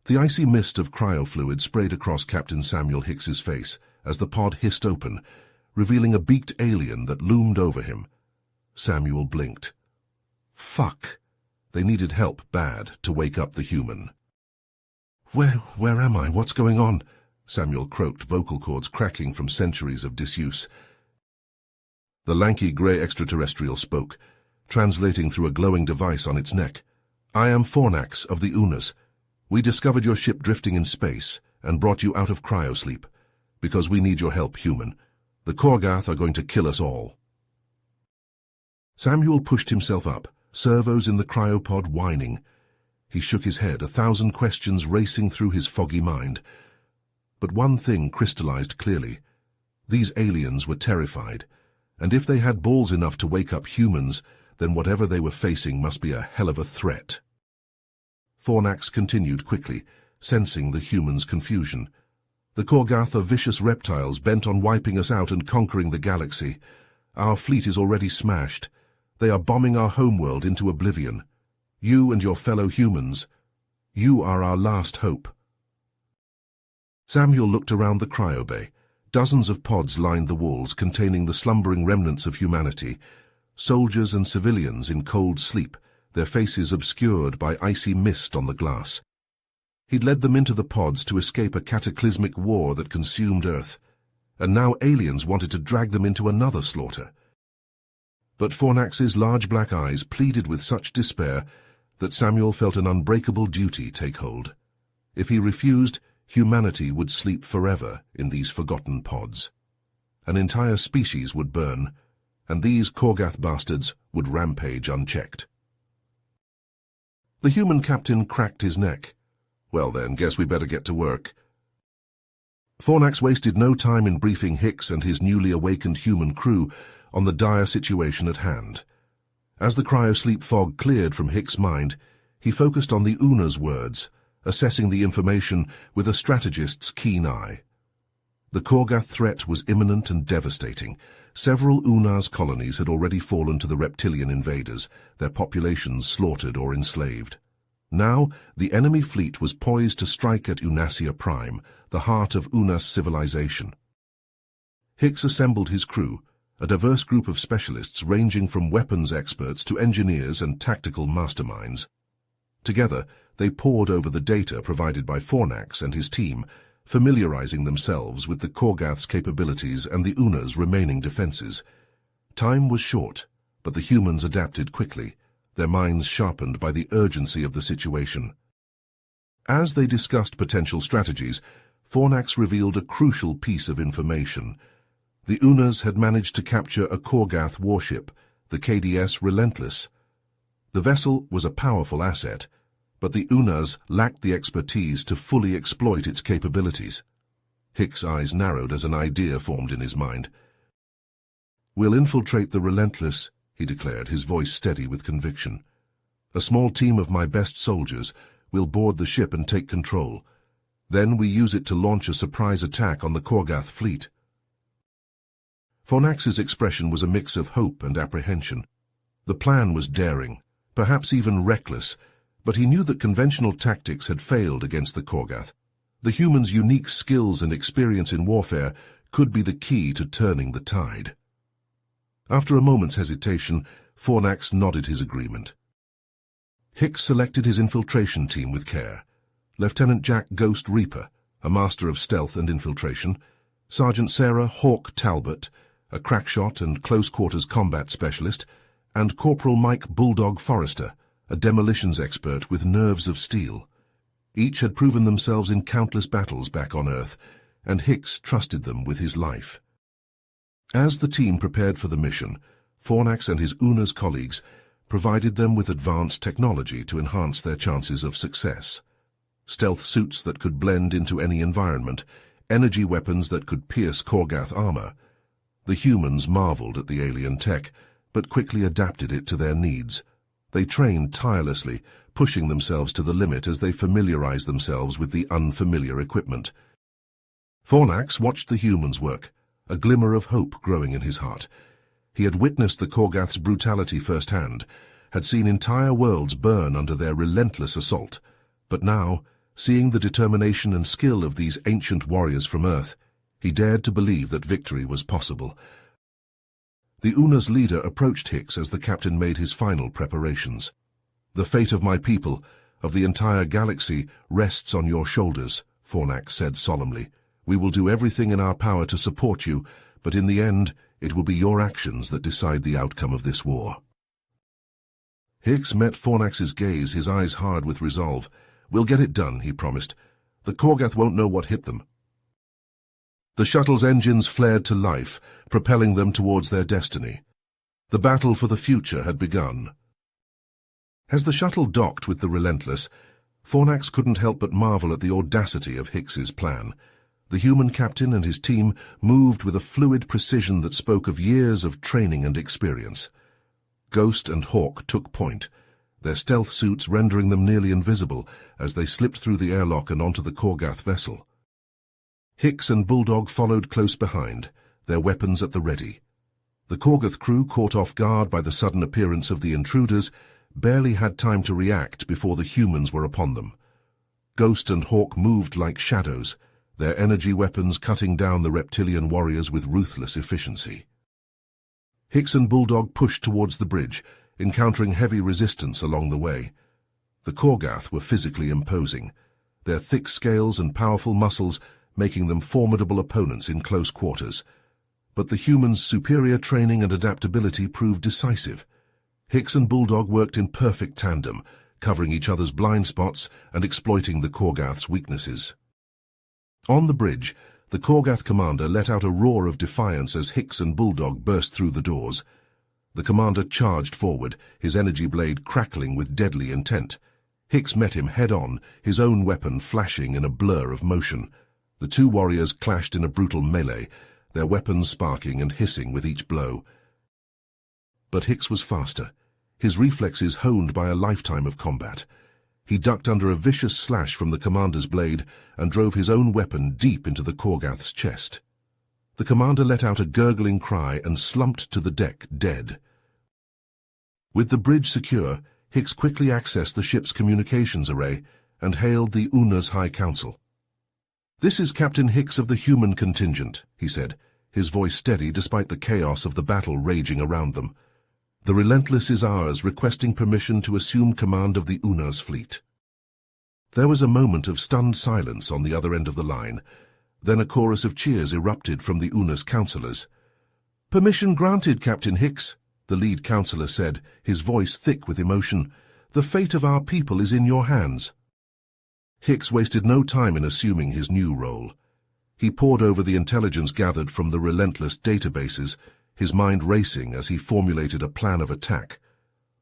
The icy mist of cryofluid sprayed across Captain Samuel Hicks's face as the pod hissed open, revealing a beaked alien that loomed over him. Samuel blinked. Fuck! They needed help bad to wake up the human. Where am I? What's going on? Samuel croaked, vocal cords cracking from centuries of disuse. The lanky grey extraterrestrial spoke, translating through a glowing device on its neck. I am Fornax of the Unas. We discovered your ship drifting in space and brought you out of cryosleep. Because we need your help, human. The Korgath are going to kill us all. Samuel pushed himself up, servos in the cryopod whining. He shook his head, 1,000 questions racing through his foggy mind. But one thing crystallized clearly. These aliens were terrified, and if they had balls enough to wake up humans, then whatever they were facing must be a hell of a threat. Fornax continued quickly, sensing the humans' confusion. The Korgath are vicious reptiles bent on wiping us out and conquering the galaxy. Our fleet is already smashed. They are bombing our homeworld into oblivion. You and your fellow humans, you are our last hope. Samuel looked around the cryobay. Dozens of pods lined the walls containing the slumbering remnants of humanity, soldiers and civilians in cold sleep, their faces obscured by icy mist on the glass. He'd led them into the pods to escape a cataclysmic war that consumed Earth, and now aliens wanted to drag them into another slaughter. But Fornax's large black eyes pleaded with such despair that Samuel felt an unbreakable duty take hold. If he refused, humanity would sleep forever in these forgotten pods. An entire species would burn, and these Korgath bastards would rampage unchecked. The human captain cracked his neck. Well then, guess we better get to work. Fornax wasted no time in briefing Hicks and his newly awakened human crew on the dire situation at hand. As the cryosleep fog cleared from Hicks' mind, he focused on the Una's words, assessing the information with a strategist's keen eye. The Korgath threat was imminent and devastating. Several Una's colonies had already fallen to the reptilian invaders, their populations slaughtered or enslaved. Now, the enemy fleet was poised to strike at Unasia Prime, the heart of Unas civilization. Hicks assembled his crew, a diverse group of specialists ranging from weapons experts to engineers and tactical masterminds. Together, they pored over the data provided by Fornax and his team, familiarizing themselves with the Korgath's capabilities and the Una's remaining defenses. Time was short, but the humans adapted quickly, their minds sharpened by the urgency of the situation. As they discussed potential strategies, Fornax revealed a crucial piece of information. The Unas had managed to capture a Korgath warship, the KDS Relentless. The vessel was a powerful asset, but the Unas lacked the expertise to fully exploit its capabilities. Hicks' eyes narrowed as an idea formed in his mind. We'll infiltrate the Relentless, he declared, his voice steady with conviction. A small team of my best soldiers will board the ship and take control. Then we use it to launch a surprise attack on the Korgath fleet. Fornax's expression was a mix of hope and apprehension. The plan was daring, perhaps even reckless, but he knew that conventional tactics had failed against the Korgath. The humans' unique skills and experience in warfare could be the key to turning the tide. After a moment's hesitation, Fornax nodded his agreement. Hicks selected his infiltration team with care. Lieutenant Jack Ghost Reaper, a master of stealth and infiltration, Sergeant Sarah Hawk Talbot, a crackshot and close-quarters combat specialist, and Corporal Mike Bulldog Forrester, a demolitions expert with nerves of steel. Each had proven themselves in countless battles back on Earth, and Hicks trusted them with his life. As the team prepared for the mission, Fornax and his Una's colleagues provided them with advanced technology to enhance their chances of success. Stealth suits that could blend into any environment, energy weapons that could pierce Korgath armor. The humans marveled at the alien tech, but quickly adapted it to their needs. They trained tirelessly, pushing themselves to the limit as they familiarized themselves with the unfamiliar equipment. Fornax watched the humans work, a glimmer of hope growing in his heart. He had witnessed the Korgath's brutality firsthand, had seen entire worlds burn under their relentless assault, but now, Seeing the determination and skill of these ancient warriors from Earth, he dared to believe that victory was possible. The Una's leader approached Hicks as the captain made his final preparations. "The fate of my people, of the entire galaxy, rests on your shoulders," Fornax said solemnly. "We will do everything in our power to support you, but in the end, it will be your actions that decide the outcome of this war." Hicks met Fornax's gaze, his eyes hard with resolve. "We'll get it done," he promised. "The Korgath won't know what hit them." The shuttle's engines flared to life, propelling them towards their destiny. The battle for the future had begun. As the shuttle docked with the Relentless, Fornax couldn't help but marvel at the audacity of Hicks's plan. The human captain and his team moved with a fluid precision that spoke of years of training and experience. Ghost and Hawk took point, their stealth suits rendering them nearly invisible as they slipped through the airlock and onto the Korgath vessel. Hicks and Bulldog followed close behind, their weapons at the ready. The Korgath crew, caught off guard by the sudden appearance of the intruders, barely had time to react before the humans were upon them. Ghost and Hawk moved like shadows, their energy weapons cutting down the reptilian warriors with ruthless efficiency. Hicks and Bulldog pushed towards the bridge, encountering heavy resistance along the way. The Korgath were physically imposing, their thick scales and powerful muscles making them formidable opponents in close quarters. But the humans' superior training and adaptability proved decisive. Hicks and Bulldog worked in perfect tandem, covering each other's blind spots and exploiting the Korgath's weaknesses. On the bridge, the Korgath commander let out a roar of defiance as Hicks and Bulldog burst through the doors. The commander charged forward, his energy blade crackling with deadly intent. Hicks met him head-on, his own weapon flashing in a blur of motion. The two warriors clashed in a brutal melee, their weapons sparking and hissing with each blow. But Hicks was faster, his reflexes honed by a lifetime of combat. He ducked under a vicious slash from the commander's blade and drove his own weapon deep into the Korgath's chest. The commander let out a gurgling cry and slumped to the deck, dead. With the bridge secure, Hicks quickly accessed the ship's communications array and hailed the Una's High Council. "This is Captain Hicks of the human contingent," he said, his voice steady despite the chaos of the battle raging around them. "The Relentless is ours, requesting permission to assume command of the Una's fleet." There was a moment of stunned silence on the other end of the line. Then a chorus of cheers erupted from the Una's counselors. "Permission granted, Captain Hicks," the lead counselor said, his voice thick with emotion. "The fate of our people is in your hands." Hicks wasted no time in assuming his new role. He pored over the intelligence gathered from the Relentless databases, his mind racing as he formulated a plan of attack.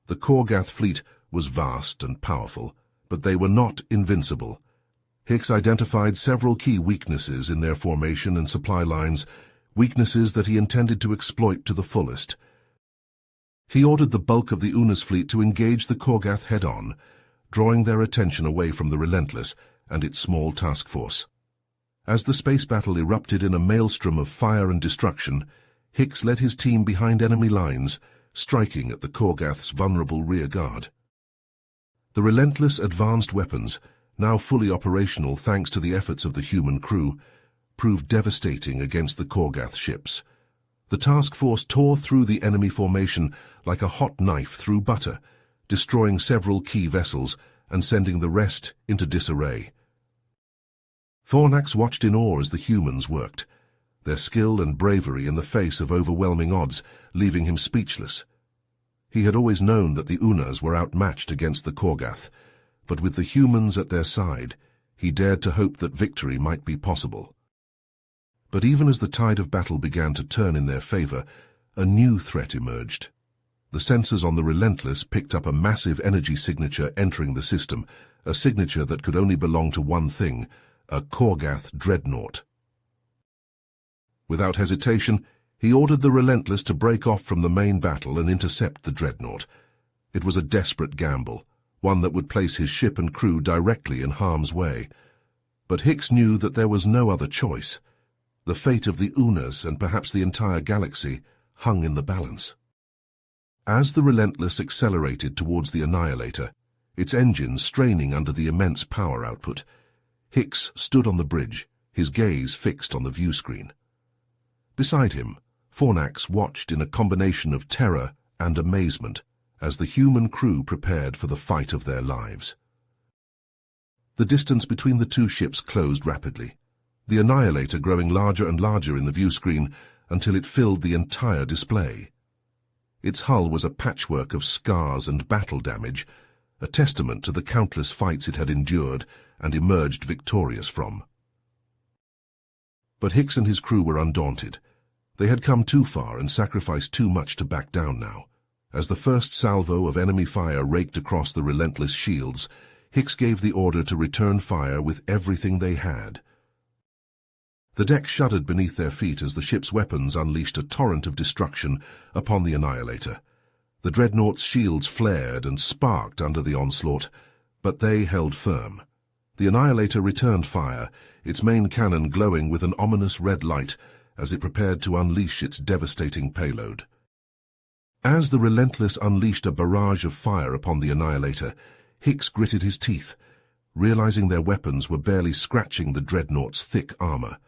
The Korgath fleet was vast and powerful, but they were not invincible. Hicks identified several key weaknesses in their formation and supply lines, weaknesses that he intended to exploit to the fullest. He ordered the bulk of the Una's fleet to engage the Korgath head-on, drawing their attention away from the Relentless and its small task force. As the space battle erupted in a maelstrom of fire and destruction, Hicks led his team behind enemy lines, striking at the Korgath's vulnerable rear guard. The Relentless advanced weapons, now fully operational thanks to the efforts of the human crew, proved devastating against the Korgath ships. The task force tore through the enemy formation like a hot knife through butter, destroying several key vessels and sending the rest into disarray. Fornax watched in awe as the humans worked, their skill and bravery in the face of overwhelming odds, leaving him speechless. He had always known that the Unas were outmatched against the Korgath, but with the humans at their side, he dared to hope that victory might be possible. But even as the tide of battle began to turn in their favor, a new threat emerged. The sensors on the Relentless picked up a massive energy signature entering the system, a signature that could only belong to one thing, a Korgath dreadnought. Without hesitation, he ordered the Relentless to break off from the main battle and intercept the dreadnought. It was a desperate gamble, one that would place his ship and crew directly in harm's way. But Hicks knew that there was no other choice. The fate of the Unas and perhaps the entire galaxy hung in the balance. As the Relentless accelerated towards the Annihilator, its engines straining under the immense power output, Hicks stood on the bridge, his gaze fixed on the view screen. Beside him, Fornax watched in a combination of terror and amazement as the human crew prepared for the fight of their lives. The distance between the two ships closed rapidly, the Annihilator growing larger and larger in the view screen until it filled the entire display. Its hull was a patchwork of scars and battle damage, a testament to the countless fights it had endured and emerged victorious from. But Hicks and his crew were undaunted. They had come too far and sacrificed too much to back down now. As the first salvo of enemy fire raked across the relentless shields, Hicks gave the order to return fire with everything they had. The deck shuddered beneath their feet as the ship's weapons unleashed a torrent of destruction upon the Annihilator. The dreadnought's shields flared and sparked under the onslaught, but they held firm. The Annihilator returned fire, its main cannon glowing with an ominous red light as it prepared to unleash its devastating payload. As the Relentless unleashed a barrage of fire upon the Annihilator, Hicks gritted his teeth, realizing their weapons were barely scratching the dreadnought's thick armor.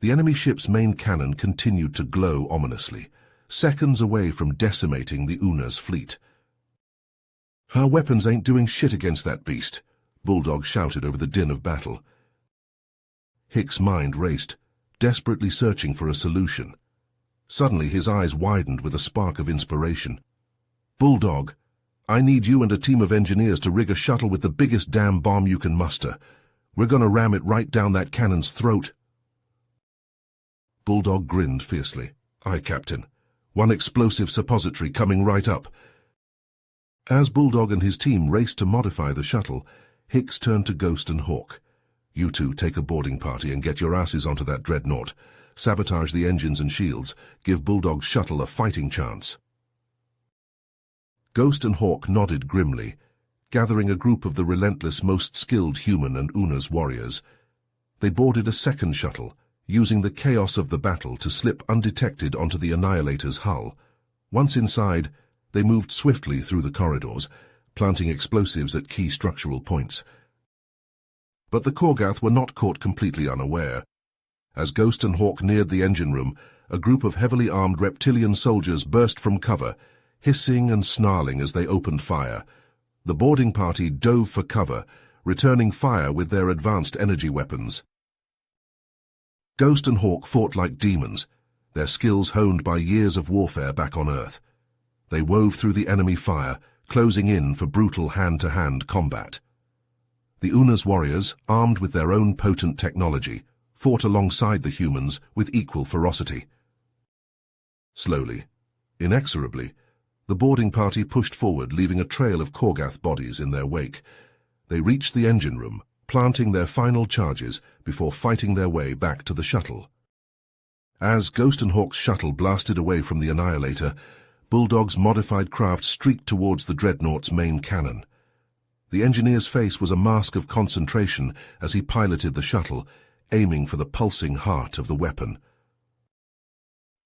The enemy ship's main cannon continued to glow ominously, seconds away from decimating the Una's fleet. "Our weapons ain't doing shit against that beast," Bulldog shouted over the din of battle. Hicks' mind raced, desperately searching for a solution. Suddenly his eyes widened with a spark of inspiration. "Bulldog, I need you and a team of engineers to rig a shuttle with the biggest damn bomb you can muster. We're gonna ram it right down that cannon's throat." Bulldog grinned fiercely. "Aye, Captain. One explosive suppository coming right up." As Bulldog and his team raced to modify the shuttle, Hicks turned to Ghost and Hawk. "You two take a boarding party and get your asses onto that dreadnought. Sabotage the engines and shields. Give Bulldog's shuttle a fighting chance." Ghost and Hawk nodded grimly, gathering a group of the Relentless' most skilled human and Una's warriors. They boarded a second shuttle, using the chaos of the battle to slip undetected onto the Annihilator's hull. Once inside, they moved swiftly through the corridors, planting explosives at key structural points. But the Korgath were not caught completely unaware. As Ghost and Hawk neared the engine room, a group of heavily armed reptilian soldiers burst from cover, hissing and snarling as they opened fire. The boarding party dove for cover, returning fire with their advanced energy weapons. Ghost and Hawk fought like demons, their skills honed by years of warfare back on Earth. They wove through the enemy fire, closing in for brutal hand-to-hand combat. The Una's warriors, armed with their own potent technology, fought alongside the humans with equal ferocity. Slowly, inexorably, the boarding party pushed forward, leaving a trail of Korgath bodies in their wake. They reached the engine room, planting their final charges before fighting their way back to the shuttle. As Ghost and Hawk's shuttle blasted away from the Annihilator, Bulldog's modified craft streaked towards the dreadnought's main cannon. The engineer's face was a mask of concentration as he piloted the shuttle, aiming for the pulsing heart of the weapon.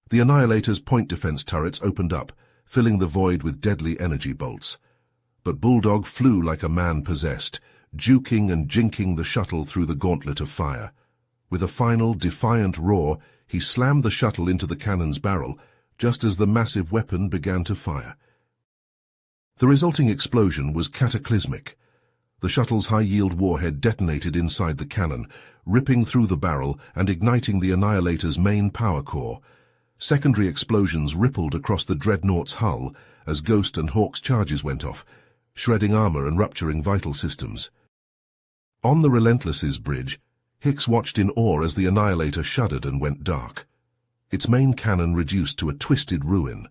The Annihilator's point defense turrets opened up, filling the void with deadly energy bolts. But Bulldog flew like a man possessed, juking and jinking the shuttle through the gauntlet of fire. With a final, defiant roar, he slammed the shuttle into the cannon's barrel, just as the massive weapon began to fire. The resulting explosion was cataclysmic. The shuttle's high-yield warhead detonated inside the cannon, ripping through the barrel and igniting the Annihilator's main power core. Secondary explosions rippled across the dreadnought's hull as Ghost and Hawk's charges went off, shredding armor and rupturing vital systems. On the Relentless's bridge, Hicks watched in awe as the Annihilator shuddered and went dark. Its main cannon reduced to a twisted ruin.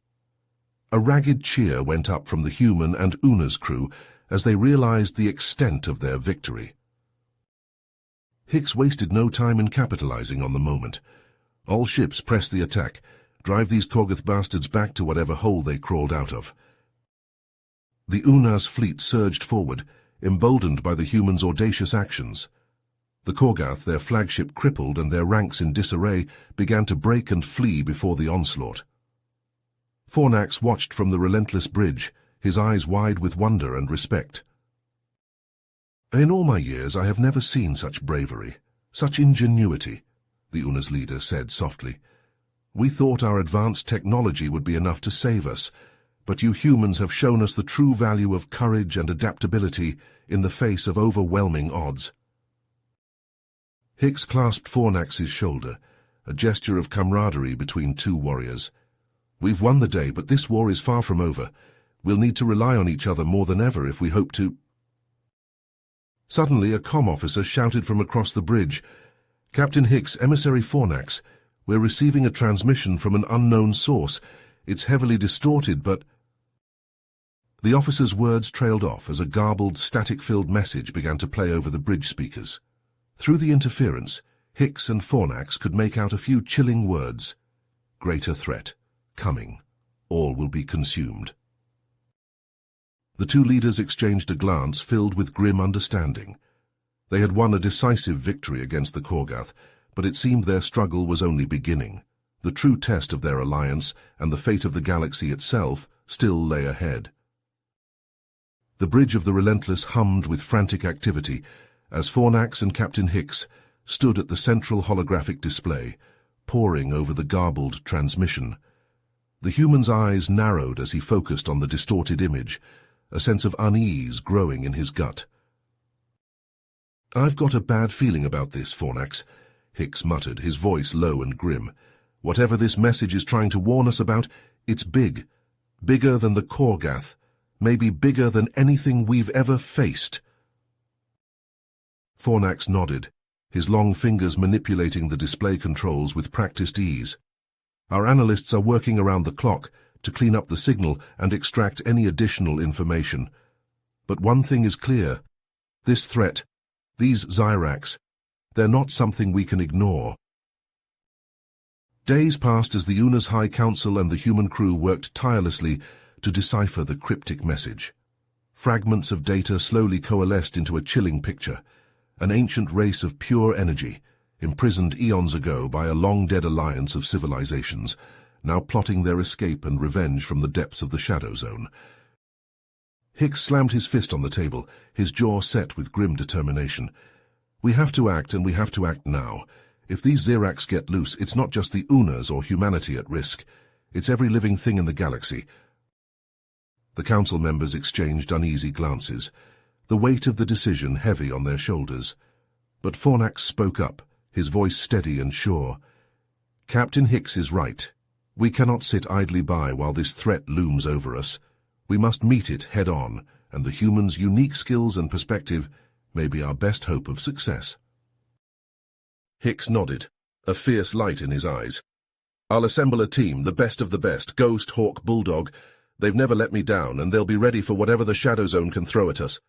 A ragged cheer went up from the human and Una's crew as they realized the extent of their victory. Hicks wasted no time in capitalizing on the moment. All ships press the attack. Drive these Korgath bastards back to whatever hole they crawled out of. The Una's fleet surged forward, emboldened by the humans' audacious actions. The Korgath, their flagship crippled and their ranks in disarray, began to break and flee before the onslaught. Fornax watched from the Relentless bridge, his eyes wide with wonder and respect. In all my years, I have never seen such bravery, such ingenuity, the UNA's leader said softly. We thought our advanced technology would be enough to save us, but you humans have shown us the true value of courage and adaptability in the face of overwhelming odds. Hicks clasped Fornax's shoulder, a gesture of camaraderie between two warriors. We've won the day, but this war is far from over. We'll need to rely on each other more than ever if we hope to... Suddenly, a comm officer shouted from across the bridge, Captain Hicks, emissary Fornax, we're receiving a transmission from an unknown source. It's heavily distorted, but... The officer's words trailed off as a garbled, static-filled message began to play over the bridge speakers. Through the interference, Hicks and Fornax could make out a few chilling words. Greater threat. Coming. All will be consumed. The two leaders exchanged a glance filled with grim understanding. They had won a decisive victory against the Korgath, but it seemed their struggle was only beginning. The true test of their alliance and the fate of the galaxy itself still lay ahead. The bridge of the Relentless hummed with frantic activity as Fornax and Captain Hicks stood at the central holographic display, poring over the garbled transmission. The human's eyes narrowed as he focused on the distorted image, a sense of unease growing in his gut. I've got a bad feeling about this, Fornax, Hicks muttered, his voice low and grim. Whatever this message is trying to warn us about, it's big. Bigger than the Korgath. Maybe bigger than anything we've ever faced. Fornax nodded, his long fingers manipulating the display controls with practiced ease. Our analysts are working around the clock to clean up the signal and extract any additional information. But one thing is clear. This threat, these Xyrax, they're not something we can ignore. Days passed as the UNA's High Council and the human crew worked tirelessly to decipher the cryptic message. Fragments of data slowly coalesced into a chilling picture, an ancient race of pure energy, imprisoned eons ago by a long-dead alliance of civilizations, now plotting their escape and revenge from the depths of the Shadow Zone. Hicks slammed his fist on the table, his jaw set with grim determination. We have to act, and we have to act now. If these Xyrax get loose, it's not just the UNAs or humanity at risk. It's every living thing in the galaxy. The council members exchanged uneasy glances, the weight of the decision heavy on their shoulders. But Fornax spoke up, his voice steady and sure. Captain Hicks is right. We cannot sit idly by while this threat looms over us. We must meet it head-on, and the human's unique skills and perspective may be our best hope of success. Hicks nodded, a fierce light in his eyes. I'll assemble a team, the best of the best, Ghost, Hawk, Bulldog. They've never let me down, and they'll be ready for whatever the Shadow Zone can throw at us.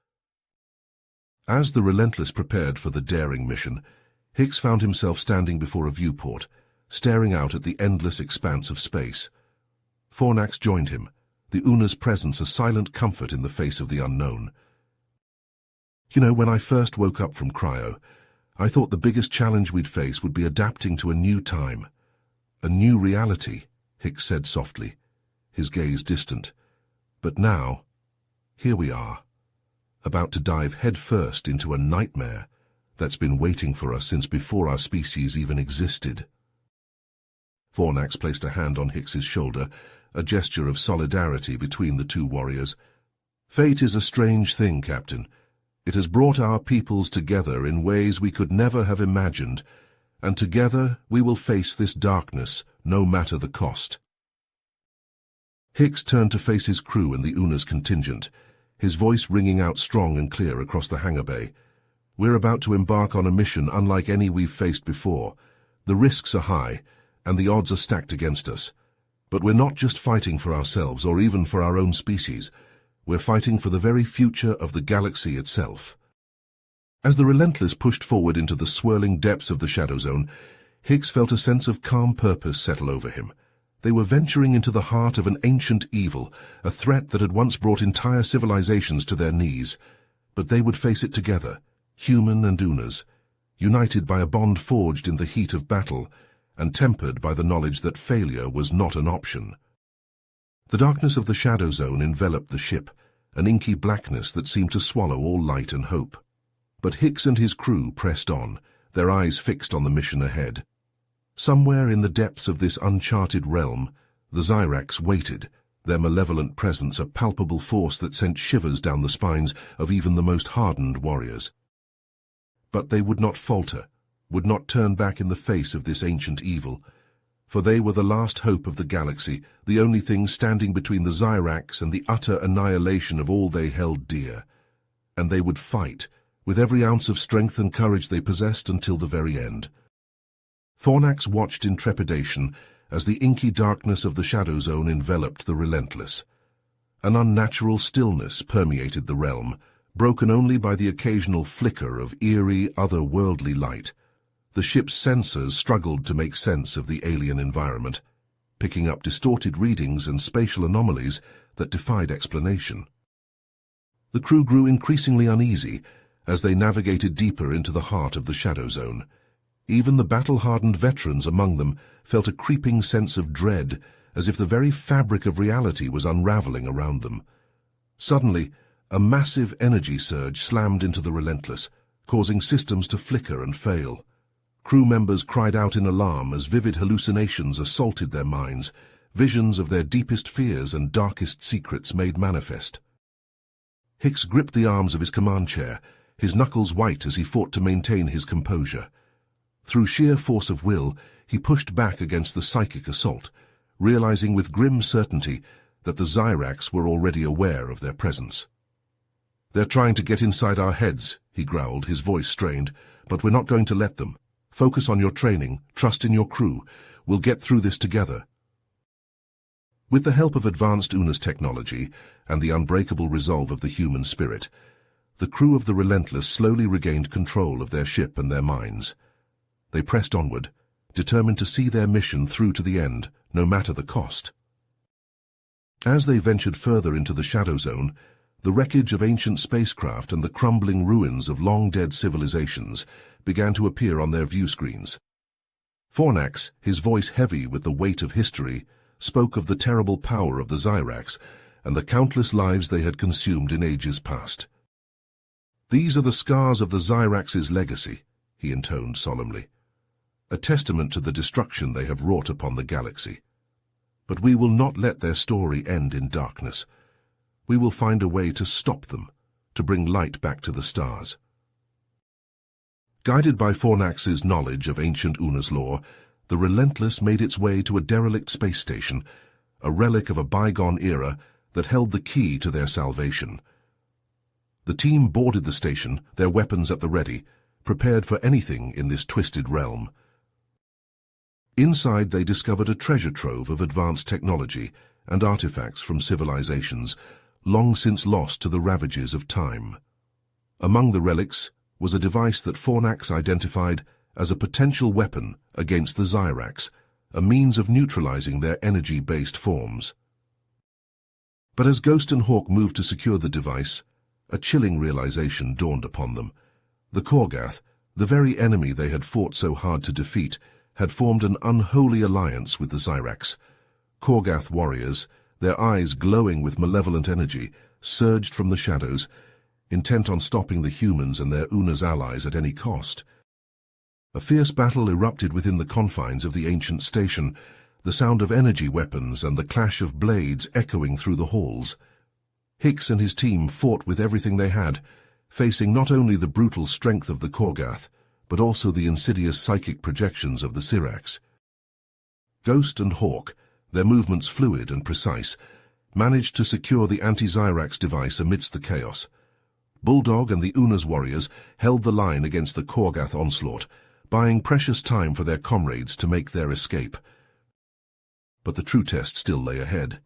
As the Relentless prepared for the daring mission, Hicks found himself standing before a viewport, staring out at the endless expanse of space. Fornax joined him, the UNA's presence a silent comfort in the face of the unknown. You know, when I first woke up from Cryo, I thought the biggest challenge we'd face would be adapting to a new time. A new reality, Hicks said softly, his gaze distant. But now, here we are, about to dive headfirst into a nightmare that's been waiting for us since before our species even existed. Fornax placed a hand on Hicks's shoulder, a gesture of solidarity between the two warriors. Fate is a strange thing, Captain. It has brought our peoples together in ways we could never have imagined, and together we will face this darkness, no matter the cost. Hicks turned to face his crew and the UNA's contingent, his voice ringing out strong and clear across the hangar bay. We're about to embark on a mission unlike any we've faced before. The risks are high, and the odds are stacked against us. But we're not just fighting for ourselves or even for our own species. We're fighting for the very future of the galaxy itself. As the Relentless pushed forward into the swirling depths of the Shadow Zone, Hicks felt a sense of calm purpose settle over him. They were venturing into the heart of an ancient evil, a threat that had once brought entire civilizations to their knees. But they would face it together, human and UNAs, united by a bond forged in the heat of battle, and tempered by the knowledge that failure was not an option. The darkness of the Shadow Zone enveloped the ship, an inky blackness that seemed to swallow all light and hope. But Hicks and his crew pressed on, their eyes fixed on the mission ahead. Somewhere in the depths of this uncharted realm, the Zyrax waited, their malevolent presence a palpable force that sent shivers down the spines of even the most hardened warriors. But they would not falter, would not turn back in the face of this ancient evil, for they were the last hope of the galaxy, the only thing standing between the Zyrax and the utter annihilation of all they held dear. And they would fight, with every ounce of strength and courage they possessed until the very end. Fornax watched in trepidation as the inky darkness of the Shadow Zone enveloped the Relentless. An unnatural stillness permeated the realm, broken only by the occasional flicker of eerie, otherworldly light. The ship's sensors struggled to make sense of the alien environment, picking up distorted readings and spatial anomalies that defied explanation. The crew grew increasingly uneasy as they navigated deeper into the heart of the Shadow Zone. Even the battle-hardened veterans among them felt a creeping sense of dread, as if the very fabric of reality was unraveling around them. Suddenly, a massive energy surge slammed into the Relentless, causing systems to flicker and fail. Crew members cried out in alarm as vivid hallucinations assaulted their minds, visions of their deepest fears and darkest secrets made manifest. Hicks gripped the arms of his command chair, his knuckles white as he fought to maintain his composure. Through sheer force of will, he pushed back against the psychic assault, realizing with grim certainty that the Zyrax were already aware of their presence. "They're trying to get inside our heads," he growled, his voice strained, "but we're not going to let them. Focus on your training, trust in your crew. We'll get through this together." With the help of advanced UNA's technology and the unbreakable resolve of the human spirit, the crew of the Relentless slowly regained control of their ship and their minds. They pressed onward, determined to see their mission through to the end, no matter the cost. As they ventured further into the Shadow Zone, the wreckage of ancient spacecraft and the crumbling ruins of long-dead civilizations began to appear on their view screens. Fornax, his voice heavy with the weight of history, spoke of the terrible power of the Zyrax and the countless lives they had consumed in ages past. "These are the scars of the Zyrax's legacy," he intoned solemnly, "a testament to the destruction they have wrought upon the galaxy. But we will not let their story end in darkness. We will find a way to stop them, to bring light back to the stars." Guided by Fornax's knowledge of ancient UNA's lore, the Relentless made its way to a derelict space station, a relic of a bygone era that held the key to their salvation. The team boarded the station, their weapons at the ready, prepared for anything in this twisted realm. Inside they discovered a treasure trove of advanced technology and artifacts from civilizations long since lost to the ravages of time. Among the relics was a device that Fornax identified as a potential weapon against the Zyrax, a means of neutralizing their energy-based forms. But as Ghost and Hawk moved to secure the device, a chilling realization dawned upon them. The Korgath, the very enemy they had fought so hard to defeat, had formed an unholy alliance with the Zyrax. Korgath warriors, their eyes glowing with malevolent energy, surged from the shadows, intent on stopping the humans and their UNA's allies at any cost. A fierce battle erupted within the confines of the ancient station, the sound of energy weapons and the clash of blades echoing through the halls. Hicks and his team fought with everything they had, facing not only the brutal strength of the Korgath, but also the insidious psychic projections of the Zyrax. Ghost and Hawk, their movements fluid and precise, managed to secure the anti-Zyrax device amidst the chaos. Bulldog and the UNA's warriors held the line against the Korgath onslaught, buying precious time for their comrades to make their escape. But the true test still lay ahead.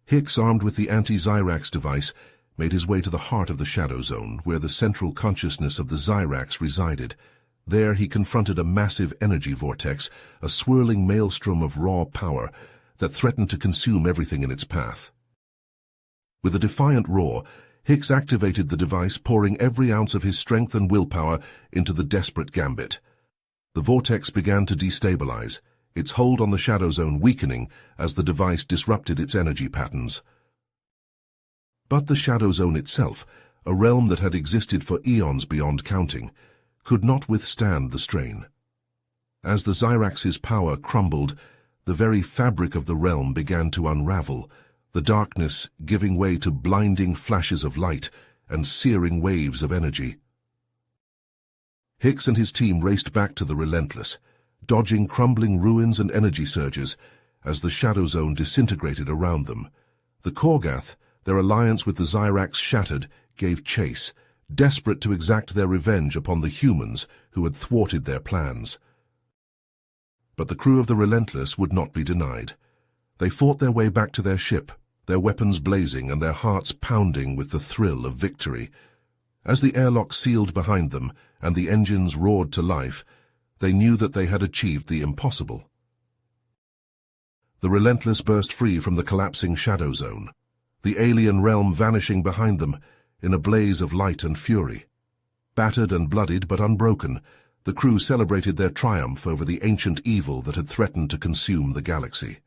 Hicks, armed with the anti-Zyrax device, made his way to the heart of the Shadow Zone, where the central consciousness of the Zyrax resided. There he confronted a massive energy vortex, a swirling maelstrom of raw power that threatened to consume everything in its path. With a defiant roar, Hicks activated the device, pouring every ounce of his strength and willpower into the desperate gambit. The vortex began to destabilize, its hold on the Shadow Zone weakening as the device disrupted its energy patterns. But the Shadow Zone itself, a realm that had existed for eons beyond counting, could not withstand the strain. As the Zyrax's power crumbled, the very fabric of the realm began to unravel, the darkness giving way to blinding flashes of light and searing waves of energy. Hicks and his team raced back to the Relentless, dodging crumbling ruins and energy surges as the Shadow Zone disintegrated around them. The Korgath, their alliance with the Zyrax shattered, gave chase, desperate to exact their revenge upon the humans who had thwarted their plans. But the crew of the Relentless would not be denied. They fought their way back to their ship, their weapons blazing and their hearts pounding with the thrill of victory. As the airlock sealed behind them and the engines roared to life, they knew that they had achieved the impossible. The Relentless burst free from the collapsing Shadow Zone, the alien realm vanishing behind them in a blaze of light and fury. Battered and bloodied but unbroken, the crew celebrated their triumph over the ancient evil that had threatened to consume the galaxy.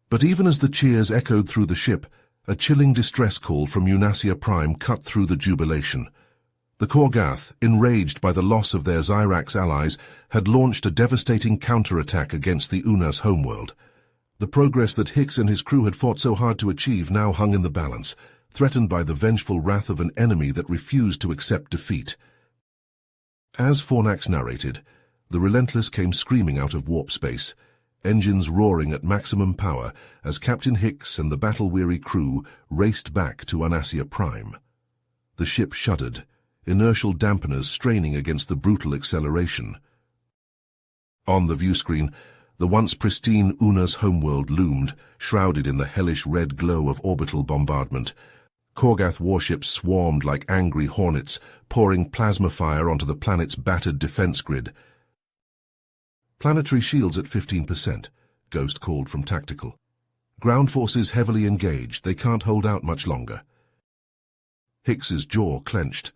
But even as the cheers echoed through the ship, a chilling distress call from Unasia Prime cut through the jubilation. The Korgath, enraged by the loss of their Zyrax allies, had launched a devastating counterattack against the Unas homeworld. The progress that Hicks and his crew had fought so hard to achieve now hung in the balance, threatened by the vengeful wrath of an enemy that refused to accept defeat. As Fornax narrated, the Relentless came screaming out of warp space, engines roaring at maximum power as Captain Hicks and the battle-weary crew raced back to Unasia Prime. The ship shuddered, inertial dampeners straining against the brutal acceleration. On the viewscreen, the once pristine Unas homeworld loomed, shrouded in the hellish red glow of orbital bombardment. Korgath warships swarmed like angry hornets, pouring plasma fire onto the planet's battered defense grid. Planetary shields at 15%, Ghost called from tactical. Ground forces heavily engaged, they can't hold out much longer. Hicks's jaw clenched.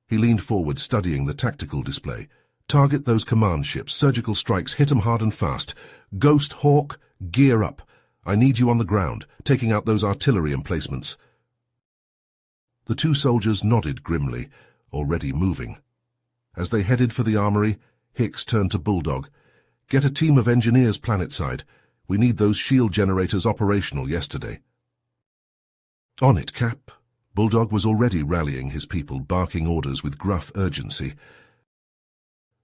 He leaned forward, studying the tactical display. Target those command ships, surgical strikes, hit 'em hard and fast. Ghost, Hawk, gear up. I need you on the ground, taking out those artillery emplacements. The two soldiers nodded grimly, already moving. As they headed for the armory, Hicks turned to Bulldog. Get a team of engineers planetside. We need those shield generators operational yesterday. On it, Cap. Bulldog was already rallying his people, barking orders with gruff urgency.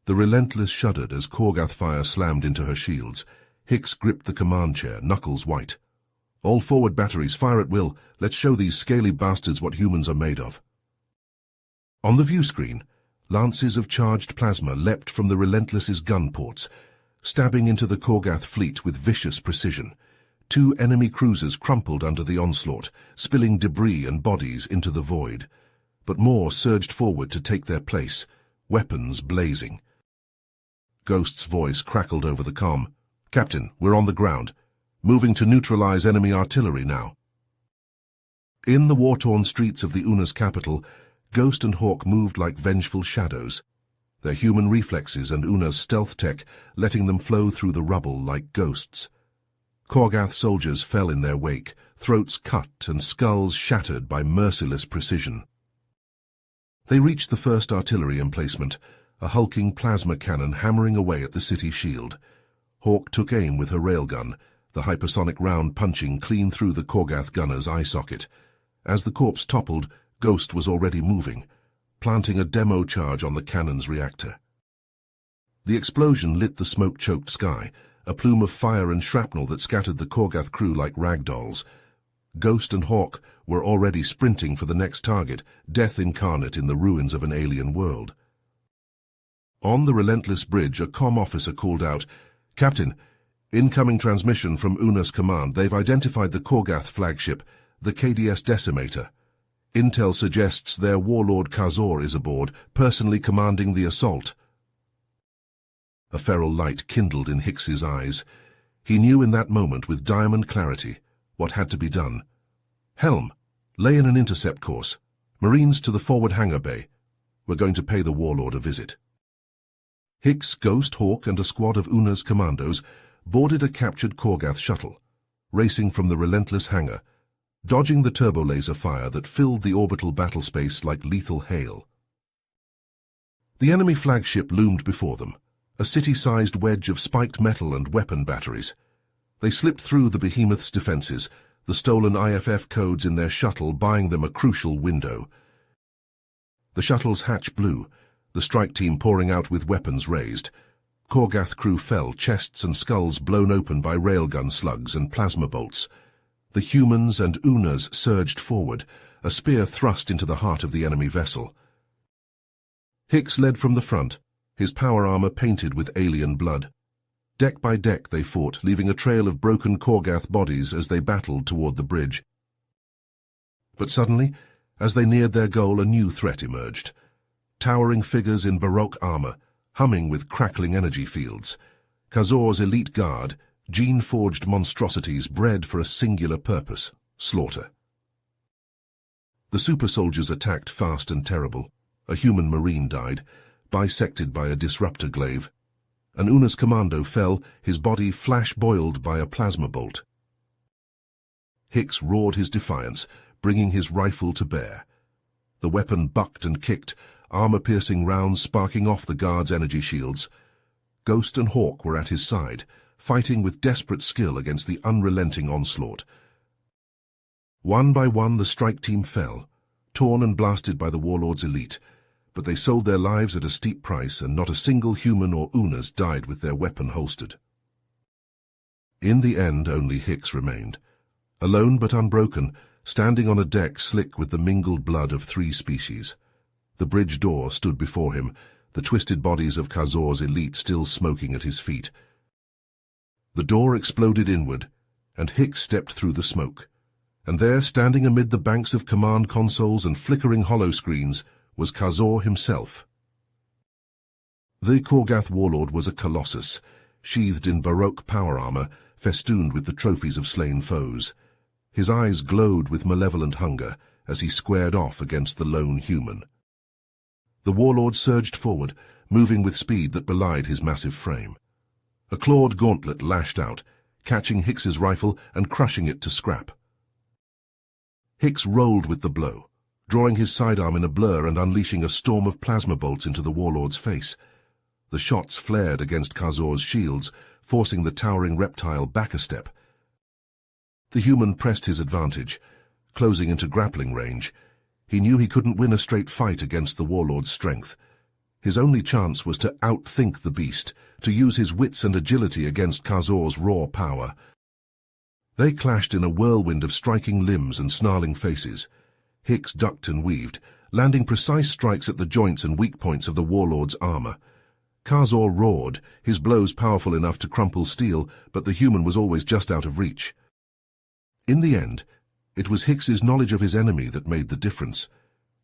The Relentless shuddered as Korgath fire slammed into her shields. Hicks gripped the command chair, knuckles white. All forward batteries, fire at will. Let's show these scaly bastards what humans are made of. On the view screen, lances of charged plasma leapt from the Relentless's gun ports, stabbing into the Korgath fleet with vicious precision. Two enemy cruisers crumpled under the onslaught, spilling debris and bodies into the void. But more surged forward to take their place, weapons blazing. Ghost's voice crackled over the comm. Captain, we're on the ground. Moving to neutralize enemy artillery now. In the war-torn streets of the Unas capital, Ghost and Hawk moved like vengeful shadows, their human reflexes and Unas stealth tech letting them flow through the rubble like ghosts. Korgath soldiers fell in their wake, throats cut and skulls shattered by merciless precision. They reached the first artillery emplacement, a hulking plasma cannon hammering away at the city shield. Hawk took aim with her railgun, the hypersonic round punching clean through the Korgath gunner's eye socket. As the corpse toppled, Ghost was already moving, planting a demo charge on the cannon's reactor. The explosion lit the smoke-choked sky, a plume of fire and shrapnel that scattered the Korgath crew like rag dolls. Ghost and Hawk were already sprinting for the next target, death incarnate in the ruins of an alien world. On the Relentless bridge, a comm officer called out, Captain, incoming transmission from Unas Command. They've identified the Korgath flagship, the KDS Decimator. Intel suggests their warlord Khazor is aboard, personally commanding the assault. A feral light kindled in Hicks's eyes. He knew in that moment with diamond clarity what had to be done. Helm, lay in an intercept course. Marines to the forward hangar bay. We're going to pay the warlord a visit. Hicks, Ghost, Hawk, and a squad of Unas commandos boarded a captured Korgath shuttle, racing from the Relentless hangar. dodging the turbolaser fire that filled the orbital battlespace like lethal hail. The enemy flagship loomed before them, a city-sized wedge of spiked metal and weapon batteries. They slipped through the behemoth's defenses, the stolen IFF codes in their shuttle buying them a crucial window. The shuttle's hatch blew, the strike team pouring out with weapons raised. Korgath crew fell, chests and skulls blown open by railgun slugs and plasma bolts. The humans and Unas surged forward, a spear thrust into the heart of the enemy vessel. Hicks led from the front, his power armor painted with alien blood. Deck by deck they fought, leaving a trail of broken Korgath bodies as they battled toward the bridge. But suddenly, as they neared their goal, a new threat emerged. Towering figures in Baroque armor, humming with crackling energy fields. Khazor's elite guard, gene-forged monstrosities bred for a singular purpose: slaughter. The super soldiers attacked fast and terrible. A human marine died, bisected by a disruptor glaive. An Unas commando fell, his body flash-boiled by a plasma bolt. Hicks roared his defiance, bringing his rifle to bear. The weapon bucked and kicked, armor-piercing rounds sparking off the guard's energy shields. Ghost and Hawk were at his side, fighting with desperate skill against the unrelenting onslaught. One by one the strike team fell, torn and blasted by the warlord's elite, but they sold their lives at a steep price, and not a single human or Unas died with their weapon holstered. In the end, only Hicks remained, alone but unbroken, standing on a deck slick with the mingled blood of 3 species. The bridge door stood before him, the twisted bodies of Khazor's elite still smoking at his feet. The door exploded inward, and Hicks stepped through the smoke. And there, standing amid the banks of command consoles and flickering holoscreens, was Khazor himself. The Korgath warlord was a colossus, sheathed in Baroque power armor, festooned with the trophies of slain foes. His eyes glowed with malevolent hunger as he squared off against the lone human. The warlord surged forward, moving with speed that belied his massive frame. A clawed gauntlet lashed out, catching Hicks's rifle and crushing it to scrap. Hicks rolled with the blow, drawing his sidearm in a blur and unleashing a storm of plasma bolts into the warlord's face. The shots flared against Khazor's shields, forcing the towering reptile back a step. The human pressed his advantage, closing into grappling range. He knew he couldn't win a straight fight against the warlord's strength. His only chance was to outthink the beast, to use his wits and agility against Khazor's raw power. They clashed in a whirlwind of striking limbs and snarling faces. Hicks ducked and weaved, landing precise strikes at the joints and weak points of the warlord's armor. Khazor roared, his blows powerful enough to crumple steel, but the human was always just out of reach. In the end, it was Hicks's knowledge of his enemy that made the difference.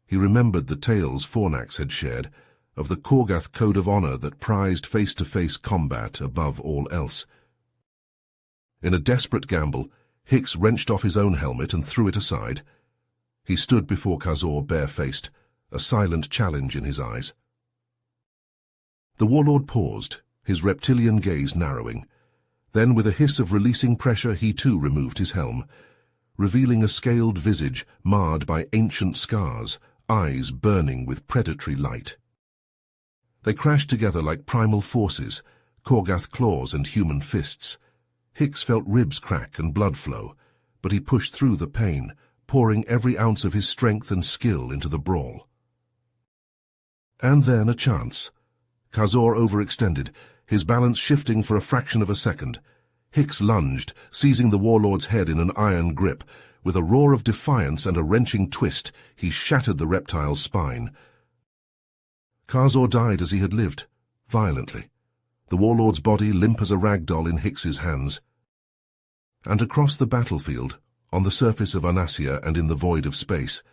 He remembered the tales Fornax had shared, of the Korgath code of honor that prized face-to-face combat above all else. In a desperate gamble, Hicks wrenched off his own helmet and threw it aside. He stood before Khazor bare-faced, a silent challenge in his eyes. The warlord paused, his reptilian gaze narrowing. Then, with a hiss of releasing pressure, he too removed his helm, revealing a scaled visage marred by ancient scars, eyes burning with predatory light. They crashed together like primal forces, Korgath claws and human fists. Hicks felt ribs crack and blood flow, but he pushed through the pain, pouring every ounce of his strength and skill into the brawl. And then a chance. Khazor overextended, his balance shifting for a fraction of a second. Hicks lunged, seizing the warlord's head in an iron grip. With a roar of defiance and a wrenching twist, he shattered the reptile's spine. Khazor died as he had lived, violently, the warlord's body limp as a rag doll in Hicks's hands. And across the battlefield, on the surface of Anasia and in the void of space,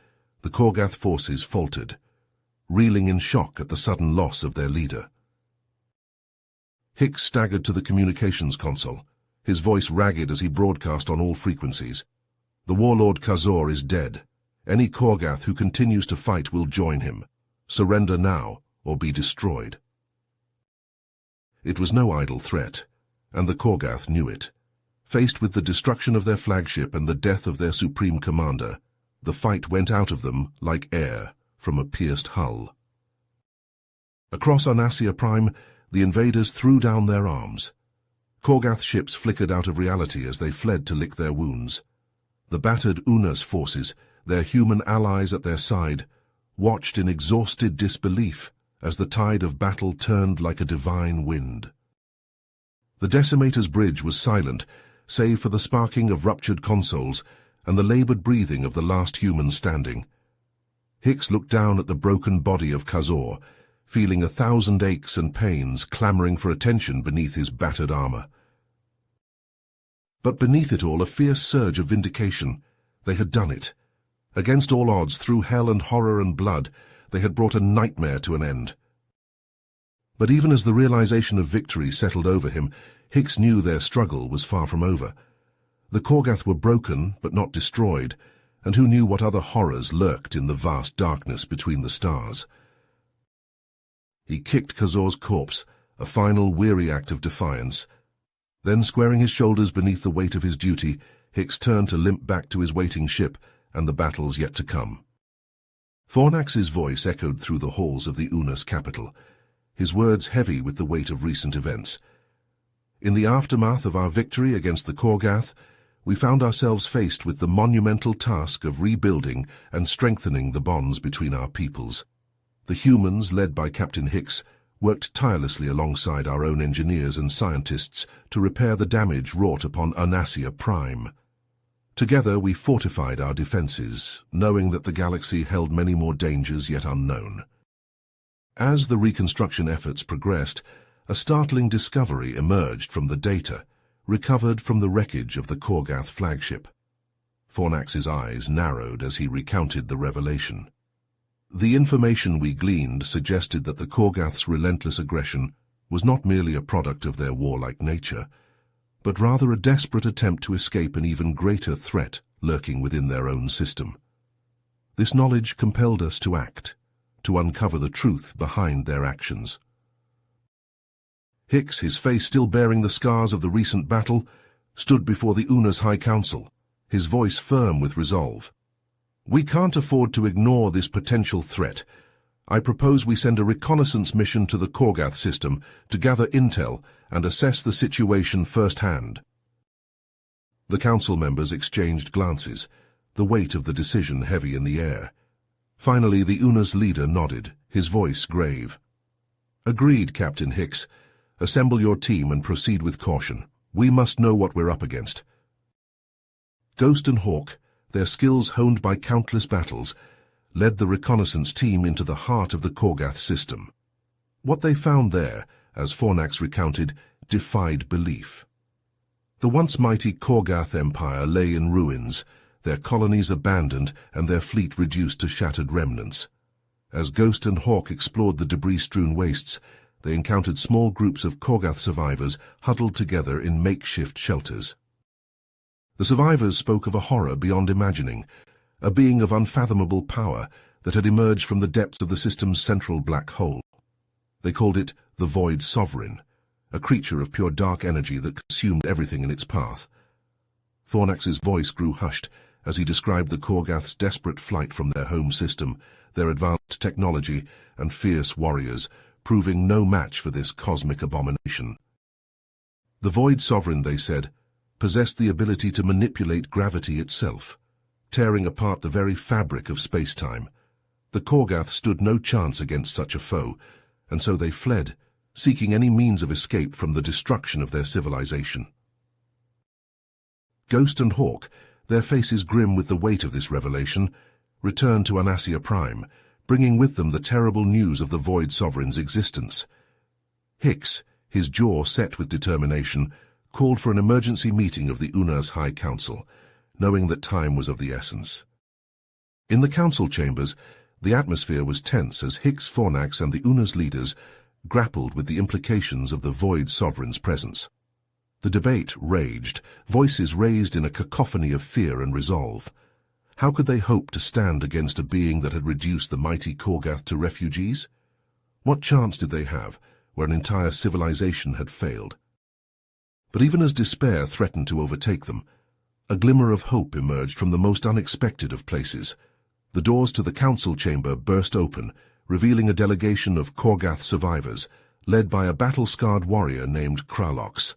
the Korgath forces faltered, reeling in shock at the sudden loss of their leader. Hicks staggered to the communications console, his voice ragged as he broadcast on all frequencies. The warlord Khazor is dead. Any Korgath who continues to fight will join him. Surrender now, or be destroyed. It was no idle threat, and the Korgath knew it. Faced with the destruction of their flagship and the death of their supreme commander, the fight went out of them like air from a pierced hull. Across Onassia Prime, the invaders threw down their arms. Korgath ships flickered out of reality as they fled to lick their wounds. The battered Unas forces, their human allies at their side, watched in exhausted disbelief as the tide of battle turned like a divine wind. The Decimator's bridge was silent, save for the sparking of ruptured consoles and the labored breathing of the last human standing. Hicks looked down at the broken body of Khazor, feeling 1,000 aches and pains clamoring for attention beneath his battered armor. But beneath it all, a fierce surge of vindication. They had done it. Against all odds, through hell and horror and blood, they had brought a nightmare to an end. But even as the realization of victory settled over him, Hicks knew their struggle was far from over. The Korgath were broken, but not destroyed, and who knew what other horrors lurked in the vast darkness between the stars. He kicked Khazor's corpse, a final weary act of defiance. Then, squaring his shoulders beneath the weight of his duty, Hicks turned to limp back to his waiting ship and the battles yet to come. Fornax's voice echoed through the halls of the Unas capital, his words heavy with the weight of recent events. In the aftermath of our victory against the Korgath, we found ourselves faced with the monumental task of rebuilding and strengthening the bonds between our peoples. The humans, led by Captain Hicks, worked tirelessly alongside our own engineers and scientists to repair the damage wrought upon Onassia Prime. Together we fortified our defenses, knowing that the galaxy held many more dangers yet unknown. As the reconstruction efforts progressed, a startling discovery emerged from the data, recovered from the wreckage of the Korgath flagship. Fornax's eyes narrowed as he recounted the revelation. The information we gleaned suggested that the Korgath's relentless aggression was not merely a product of their warlike nature, but rather a desperate attempt to escape an even greater threat lurking within their own system. This knowledge compelled us to act, to uncover the truth behind their actions. Hicks, his face still bearing the scars of the recent battle, stood before the Unas High Council, his voice firm with resolve. "We can't afford to ignore this potential threat. I propose we send a reconnaissance mission to the Korgath system to gather intel and assess the situation firsthand." The council members exchanged glances, the weight of the decision heavy in the air. Finally, the Unas leader nodded, his voice grave. "Agreed, Captain Hicks. Assemble your team and proceed with caution. We must know what we're up against." Ghost and Hawk, their skills honed by countless battles, led the reconnaissance team into the heart of the Korgath system. What they found there, as Fornax recounted, defied belief. The once mighty Korgath Empire lay in ruins, their colonies abandoned and their fleet reduced to shattered remnants. As Ghost and Hawk explored the debris-strewn wastes, they encountered small groups of Korgath survivors huddled together in makeshift shelters. The survivors spoke of a horror beyond imagining, a being of unfathomable power that had emerged from the depths of the system's central black hole. They called it the Void Sovereign, a creature of pure dark energy that consumed everything in its path. Fornax's voice grew hushed as he described the Korgath's desperate flight from their home system, their advanced technology and fierce warriors, proving no match for this cosmic abomination. The Void Sovereign, they said, possessed the ability to manipulate gravity itself, tearing apart the very fabric of space-time. The Korgath stood no chance against such a foe, and so they fled, seeking any means of escape from the destruction of their civilization. Ghost and Hawk, their faces grim with the weight of this revelation, returned to Onassia Prime, bringing with them the terrible news of the Void Sovereign's existence. Hicks, his jaw set with determination, called for an emergency meeting of the Unas High Council, knowing that time was of the essence. In the council chambers, the atmosphere was tense as Hicks, Fornax and the Unas leaders grappled with the implications of the Void Sovereign's presence. The debate raged, voices raised in a cacophony of fear and resolve. How could they hope to stand against a being that had reduced the mighty Korgath to refugees? What chance did they have where an entire civilization had failed? But even as despair threatened to overtake them, a glimmer of hope emerged from the most unexpected of places. The doors to the council chamber burst open, revealing a delegation of Korgath survivors, led by a battle-scarred warrior named Cryo.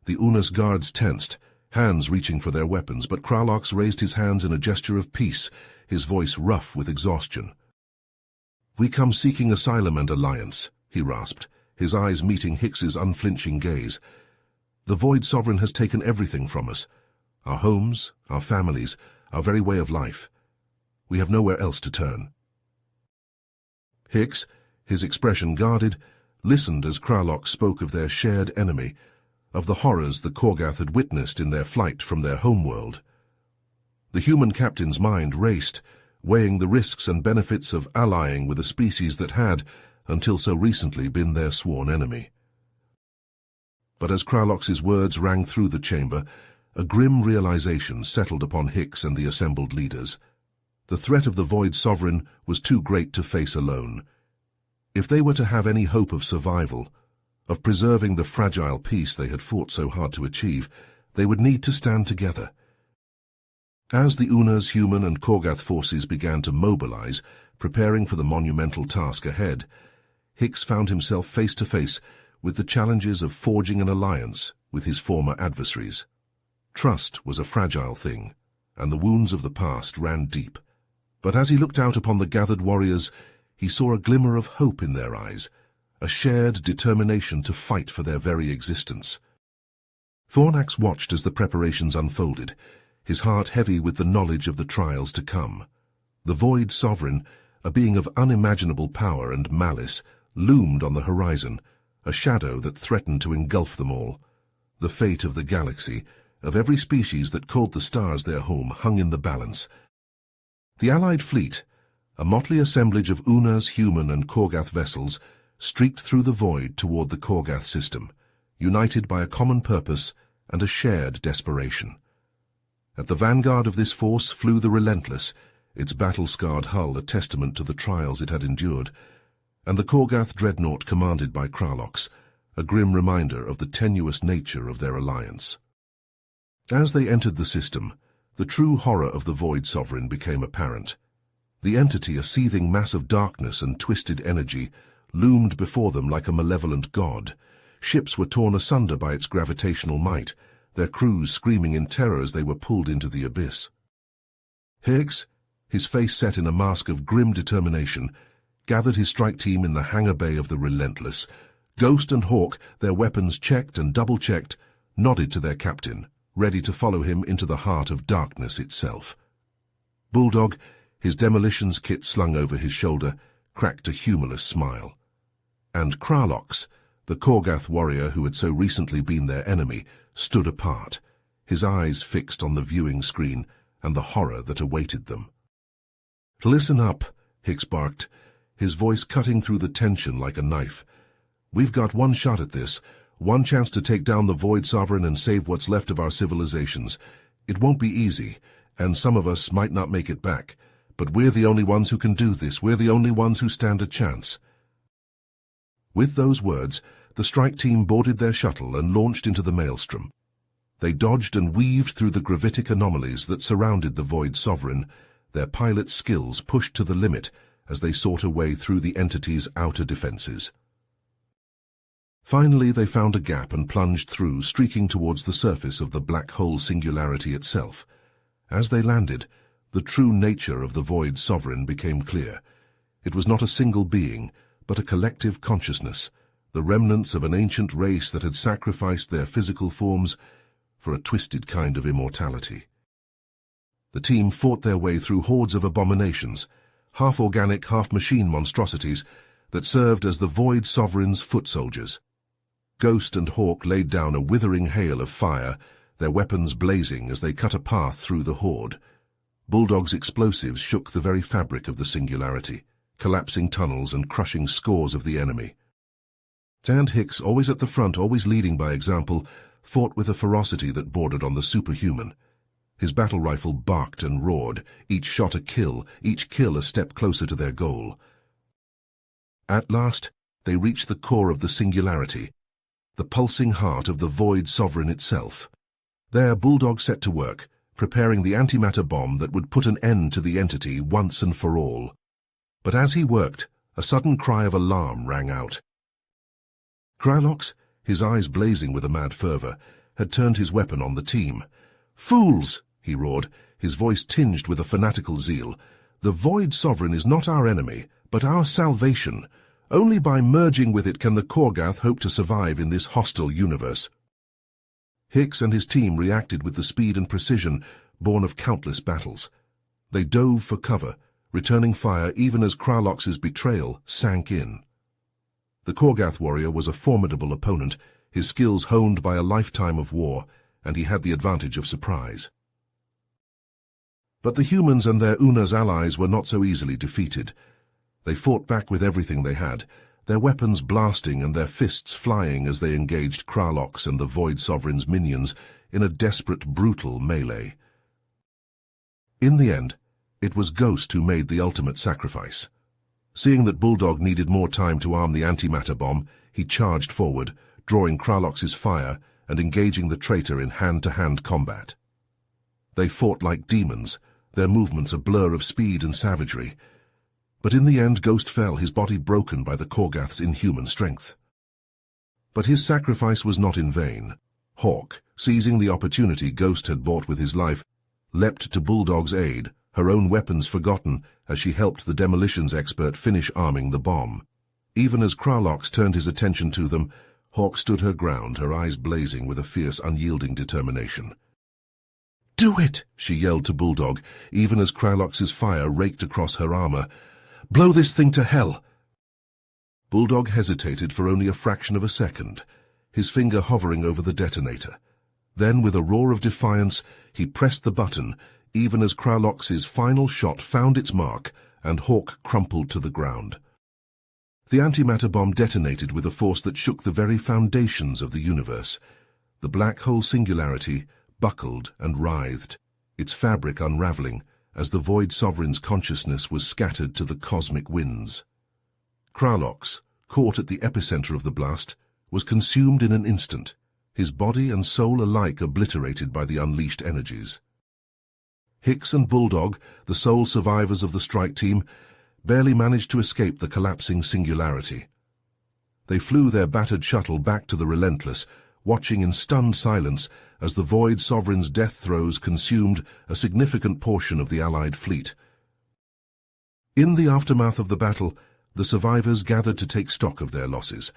The Unas guards tensed, hands reaching for their weapons, but Cryo raised his hands in a gesture of peace, his voice rough with exhaustion. "We come seeking asylum and alliance," he rasped, his eyes meeting Hicks's unflinching gaze. "The Void Sovereign has taken everything from us. Our homes, our families, our very way of life. We have nowhere else to turn." Hicks, his expression guarded, listened as Cryo spoke of their shared enemy, of the horrors the Korgath had witnessed in their flight from their homeworld. The human captain's mind raced, weighing the risks and benefits of allying with a species that had, until so recently, been their sworn enemy. But as Kralox's words rang through the chamber, a grim realization settled upon Hicks and the assembled leaders. The threat of the Void Sovereign was too great to face alone. If they were to have any hope of survival, of preserving the fragile peace they had fought so hard to achieve, they would need to stand together. As the Unas human and Korgath forces began to mobilize, preparing for the monumental task ahead, Hicks found himself face to face with the challenges of forging an alliance with his former adversaries. Trust was a fragile thing, and the wounds of the past ran deep. But as he looked out upon the gathered warriors, he saw a glimmer of hope in their eyes, a shared determination to fight for their very existence. Fornax watched as the preparations unfolded, his heart heavy with the knowledge of the trials to come. The Void Sovereign, a being of unimaginable power and malice, loomed on the horizon, a shadow that threatened to engulf them all. The fate of the galaxy, of every species that called the stars their home, hung in the balance. The Allied fleet, a motley assemblage of Unas human and Korgath vessels, streaked through the void toward the Korgath system, united by a common purpose and a shared desperation. At the vanguard of this force flew the Relentless, its battle-scarred hull a testament to the trials it had endured, and the Korgath dreadnought commanded by Kralox, a grim reminder of the tenuous nature of their alliance. As they entered the system, the true horror of the Void Sovereign became apparent. The entity, a seething mass of darkness and twisted energy, loomed before them like a malevolent god. Ships were torn asunder by its gravitational might, their crews screaming in terror as they were pulled into the abyss. Hicks, his face set in a mask of grim determination, gathered his strike team in the hangar bay of the Relentless. Ghost and Hawk, their weapons checked and double-checked, nodded to their captain, ready to follow him into the heart of darkness itself. Bulldog, his demolitions kit slung over his shoulder, cracked a humorless smile. And Kralox, the Korgath warrior who had so recently been their enemy, stood apart, his eyes fixed on the viewing screen and the horror that awaited them. "Listen up," Hicks barked, his voice cutting through the tension like a knife. "We've got one shot at this, one chance to take down the Void Sovereign and save what's left of our civilizations. It won't be easy, and some of us might not make it back, but we're the only ones who can do this. We're the only ones who stand a chance." With those words, the strike team boarded their shuttle and launched into the maelstrom. They dodged and weaved through the gravitic anomalies that surrounded the Void Sovereign, their pilot skills pushed to the limit as they sought a way through the entity's outer defenses. Finally, they found a gap and plunged through, streaking towards the surface of the black hole singularity itself. As they landed, the true nature of the Void Sovereign became clear. It was not a single being, but a collective consciousness, the remnants of an ancient race that had sacrificed their physical forms for a twisted kind of immortality. The team fought their way through hordes of abominations, half-organic, half-machine monstrosities that served as the Void Sovereign's foot soldiers. Ghost and Hawk laid down a withering hail of fire, their weapons blazing as they cut a path through the horde. Bulldog's explosives shook the very fabric of the singularity, collapsing tunnels and crushing scores of the enemy. And Hicks, always at the front, always leading by example, fought with a ferocity that bordered on the superhuman. His battle rifle barked and roared, each shot a kill, each kill a step closer to their goal. At last, they reached the core of the singularity, the pulsing heart of the Void Sovereign itself. There, Bulldog set to work, preparing the antimatter bomb that would put an end to the entity once and for all. But as he worked, a sudden cry of alarm rang out. Cryo, his eyes blazing with a mad fervor, had turned his weapon on the team. "Fools!" he roared, his voice tinged with a fanatical zeal. "The Void Sovereign is not our enemy, but our salvation. Only by merging with it can the Korgath hope to survive in this hostile universe." Hicks and his team reacted with the speed and precision born of countless battles. They dove for cover, returning fire even as Kralox's betrayal sank in. The Korgath warrior was a formidable opponent, his skills honed by a lifetime of war, and he had the advantage of surprise. But the humans and their Una's allies were not so easily defeated. They fought back with everything they had, their weapons blasting and their fists flying as they engaged Kralox and the Void Sovereign's minions in a desperate, brutal melee. In the end, it was Ghost who made the ultimate sacrifice. Seeing that Bulldog needed more time to arm the antimatter bomb, he charged forward, drawing Kralox's fire and engaging the traitor in hand-to-hand combat. They fought like demons, their movements a blur of speed and savagery. But in the end, Ghost fell, his body broken by the Korgath's inhuman strength. But his sacrifice was not in vain. Hawk, seizing the opportunity Ghost had bought with his life, leapt to Bulldog's aid, her own weapons forgotten as she helped the demolitions expert finish arming the bomb. Even as Kralox turned his attention to them, Hawk stood her ground, her eyes blazing with a fierce, unyielding determination. "Do it!" she yelled to Bulldog, even as Kralox's fire raked across her armor. "Blow this thing to hell!" Bulldog hesitated for only a fraction of a second, his finger hovering over the detonator. Then, with a roar of defiance, he pressed the button, even as Kralox's final shot found its mark and Hawk crumpled to the ground. The antimatter bomb detonated with a force that shook the very foundations of the universe. The black hole singularity buckled and writhed, its fabric unraveling as the Void Sovereign's consciousness was scattered to the cosmic winds. Kralox, caught at the epicenter of the blast, was consumed in an instant, his body and soul alike obliterated by the unleashed energies. Hicks and Bulldog, the sole survivors of the strike team, barely managed to escape the collapsing singularity. They flew their battered shuttle back to the Relentless, watching in stunned silence as the Void Sovereign's death throes consumed a significant portion of the Allied fleet. In the aftermath of the battle, the survivors gathered to take stock of their losses.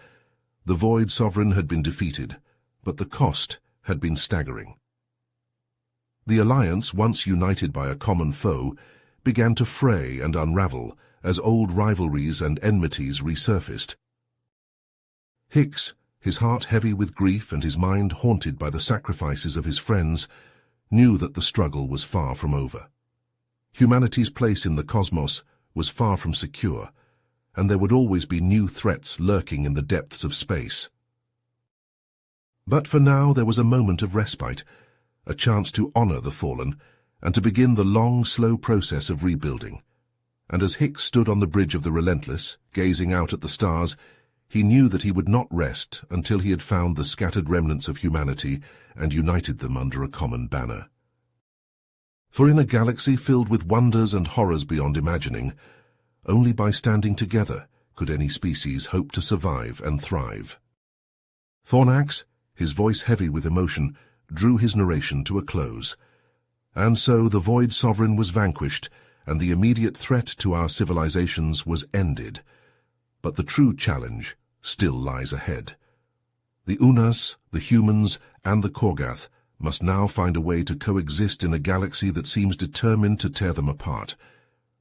The Void Sovereign had been defeated, but the cost had been staggering. The Alliance, once united by a common foe, began to fray and unravel as old rivalries and enmities resurfaced. Hicks, his heart heavy with grief and his mind haunted by the sacrifices of his friends, knew that the struggle was far from over. Humanity's place in the cosmos was far from secure, and there would always be new threats lurking in the depths of space. But for now there was a moment of respite, a chance to honor the fallen, and to begin the long, slow process of rebuilding. And as Hicks stood on the bridge of the Relentless, gazing out at the stars, he knew that he would not rest until he had found the scattered remnants of humanity and united them under a common banner. For in a galaxy filled with wonders and horrors beyond imagining, only by standing together could any species hope to survive and thrive. Fornax, his voice heavy with emotion, drew his narration to a close. And so the Void Sovereign was vanquished, and the immediate threat to our civilizations was ended. But the true challenge still lies ahead. The Unas, the humans, and the Korgath must now find a way to coexist in a galaxy that seems determined to tear them apart.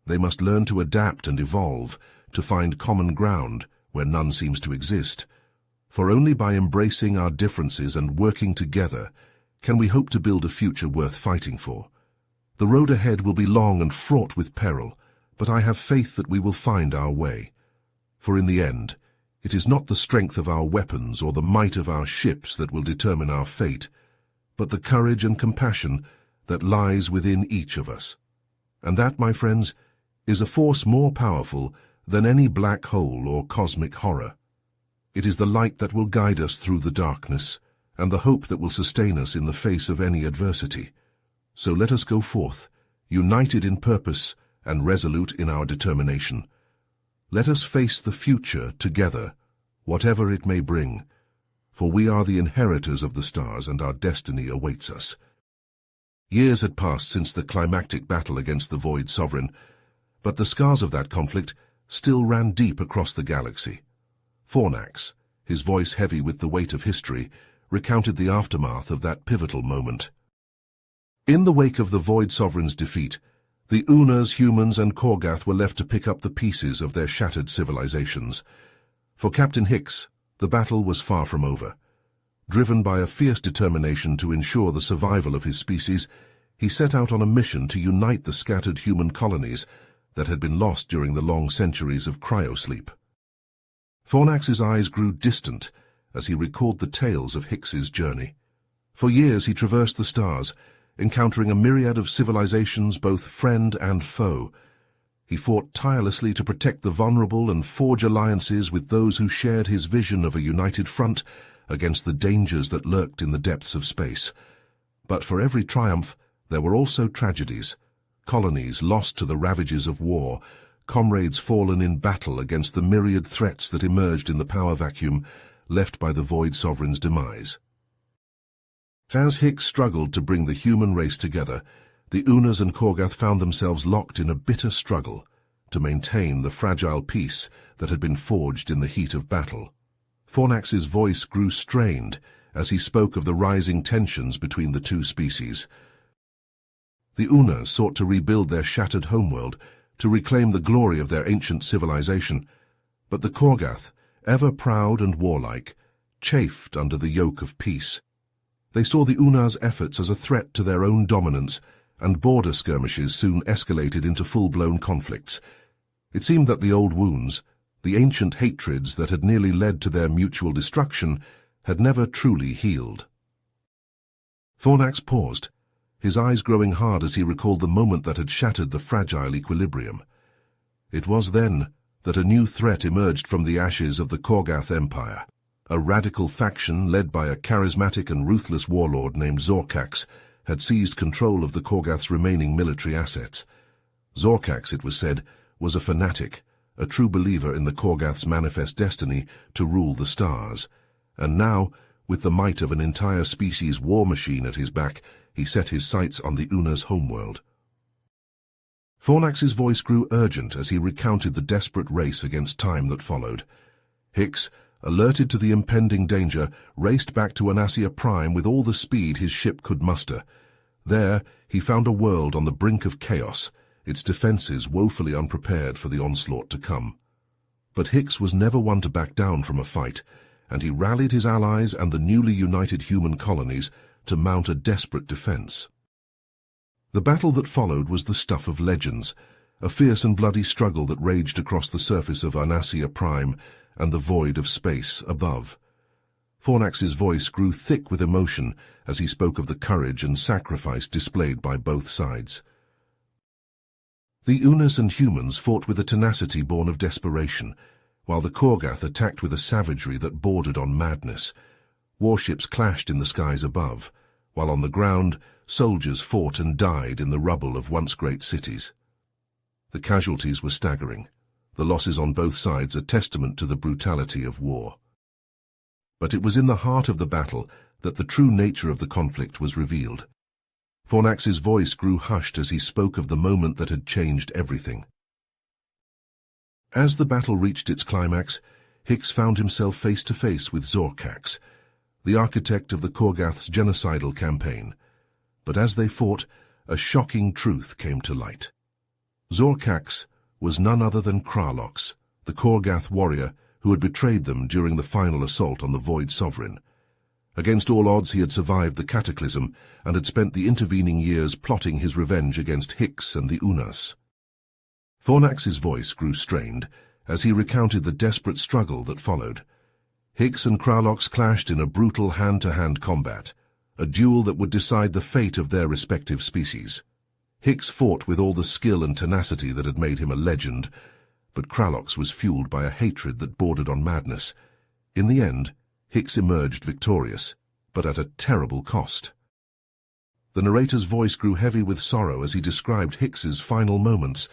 They must learn to adapt and evolve, to find common ground where none seems to exist. For only by embracing our differences and working together can we hope to build a future worth fighting for. The road ahead will be long and fraught with peril, but I have faith that we will find our way. For in the end, it is not the strength of our weapons or the might of our ships that will determine our fate, but the courage and compassion that lies within each of us. And that, my friends, is a force more powerful than any black hole or cosmic horror. It is the light that will guide us through the darkness, and the hope that will sustain us in the face of any adversity. So let us go forth, united in purpose and resolute in our determination. Let us face the future together, whatever it may bring, for we are the inheritors of the stars and our destiny awaits us. Years had passed since the climactic battle against the Void Sovereign, but the scars of that conflict still ran deep across the galaxy. Fornax, his voice heavy with the weight of history, recounted the aftermath of that pivotal moment. In the wake of the Void Sovereign's defeat, the Unas, humans, and Korgath were left to pick up the pieces of their shattered civilizations. For Captain Hicks, the battle was far from over. Driven by a fierce determination to ensure the survival of his species, he set out on a mission to unite the scattered human colonies that had been lost during the long centuries of cryosleep. Fornax's eyes grew distant as he recalled the tales of Hicks's journey. For years he traversed the stars, encountering a myriad of civilizations, both friend and foe. He fought tirelessly to protect the vulnerable and forge alliances with those who shared his vision of a united front against the dangers that lurked in the depths of space. But for every triumph, there were also tragedies. Colonies lost to the ravages of war, comrades fallen in battle against the myriad threats that emerged in the power vacuum left by the Void Sovereign's demise. As Hicks struggled to bring the human race together, the Unas and Korgath found themselves locked in a bitter struggle to maintain the fragile peace that had been forged in the heat of battle. Fornax's voice grew strained as he spoke of the rising tensions between the two species. The Unas sought to rebuild their shattered homeworld, to reclaim the glory of their ancient civilization, but the Korgath, ever proud and warlike, chafed under the yoke of peace. They saw the Unas' efforts as a threat to their own dominance, and border skirmishes soon escalated into full-blown conflicts. It seemed that the old wounds, the ancient hatreds that had nearly led to their mutual destruction, had never truly healed. Fornax paused, his eyes growing hard as he recalled the moment that had shattered the fragile equilibrium. It was then that a new threat emerged from the ashes of the Korgath Empire. A radical faction led by a charismatic and ruthless warlord named Zorkax had seized control of the Korgath's remaining military assets. Zorkax, it was said, was a fanatic, a true believer in the Korgath's manifest destiny to rule the stars. And now, with the might of an entire species war machine at his back, he set his sights on the Unas' homeworld. Fornax's voice grew urgent as he recounted the desperate race against time that followed. Hicks, alerted to the impending danger, raced back to Onassia Prime with all the speed his ship could muster. There, he found a world on the brink of chaos, its defenses woefully unprepared for the onslaught to come. But Hicks was never one to back down from a fight, and he rallied his allies and the newly united human colonies to mount a desperate defense. The battle that followed was the stuff of legends, a fierce and bloody struggle that raged across the surface of Onassia Prime and the void of space above. Fornax's voice grew thick with emotion as he spoke of the courage and sacrifice displayed by both sides. The Unas and humans fought with a tenacity born of desperation, while the Korgath attacked with a savagery that bordered on madness. Warships clashed in the skies above, while on the ground, soldiers fought and died in the rubble of once great cities. The casualties were staggering, the losses on both sides a testament to the brutality of war. But it was in the heart of the battle that the true nature of the conflict was revealed. Fornax's voice grew hushed as he spoke of the moment that had changed everything. As the battle reached its climax, Hicks found himself face to face with Zorkax, the architect of the Korgath's genocidal campaign. But as they fought, a shocking truth came to light. Zorkax was none other than Kralox, the Korgath warrior who had betrayed them during the final assault on the Void Sovereign. Against all odds, he had survived the cataclysm and had spent the intervening years plotting his revenge against Hicks and the Unas. Fornax's voice grew strained as he recounted the desperate struggle that followed. Hicks and Kralox clashed in a brutal hand-to-hand combat, a duel that would decide the fate of their respective species. Hicks fought with all the skill and tenacity that had made him a legend, but Kralox was fueled by a hatred that bordered on madness. In the end, Hicks emerged victorious, but at a terrible cost. The narrator's voice grew heavy with sorrow as he described Hicks's final moments.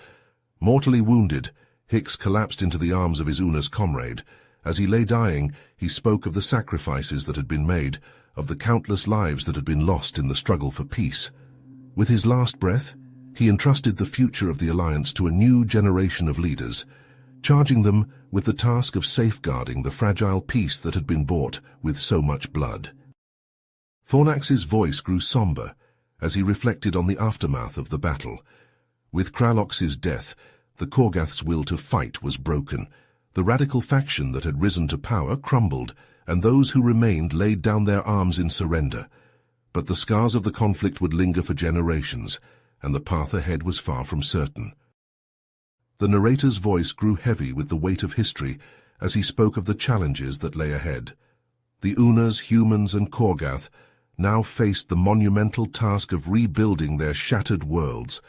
Mortally wounded, Hicks collapsed into the arms of his Una's comrade. As he lay dying, he spoke of the sacrifices that had been made, of the countless lives that had been lost in the struggle for peace. With his last breath, he entrusted the future of the Alliance to a new generation of leaders, charging them with the task of safeguarding the fragile peace that had been bought with so much blood. Fornax's voice grew somber as he reflected on the aftermath of the battle. With Kralox's death, the Korgath's will to fight was broken. The radical faction that had risen to power crumbled, and those who remained laid down their arms in surrender. But the scars of the conflict would linger for generations, and the path ahead was far from certain. The narrator's voice grew heavy with the weight of history as he spoke of the challenges that lay ahead. The Unas, humans, and Korgath now faced the monumental task of rebuilding their shattered worlds,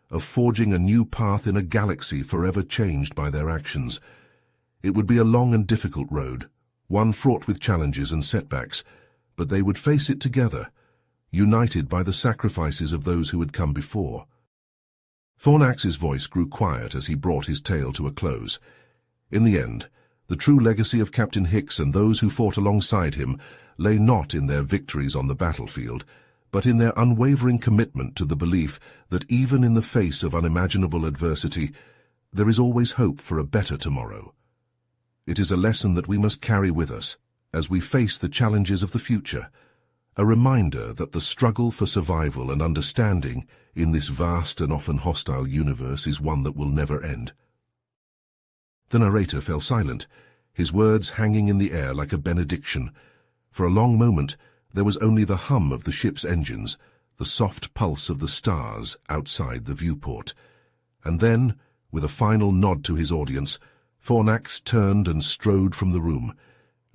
of forging a new path in a galaxy forever changed by their actions. It would be a long and difficult road, one fraught with challenges and setbacks, but they would face it together, united by the sacrifices of those who had come before. Fornax's voice grew quiet as he brought his tale to a close. In the end, the true legacy of Captain Hicks and those who fought alongside him lay not in their victories on the battlefield, but in their unwavering commitment to the belief that even in the face of unimaginable adversity, there is always hope for a better tomorrow. It is a lesson that we must carry with us as we face the challenges of the future, a reminder that the struggle for survival and understanding in this vast and often hostile universe is one that will never end. The narrator fell silent, his words hanging in the air like a benediction. For a long moment, there was only the hum of the ship's engines, the soft pulse of the stars outside the viewport. And then, with a final nod to his audience, Fornax turned and strode from the room,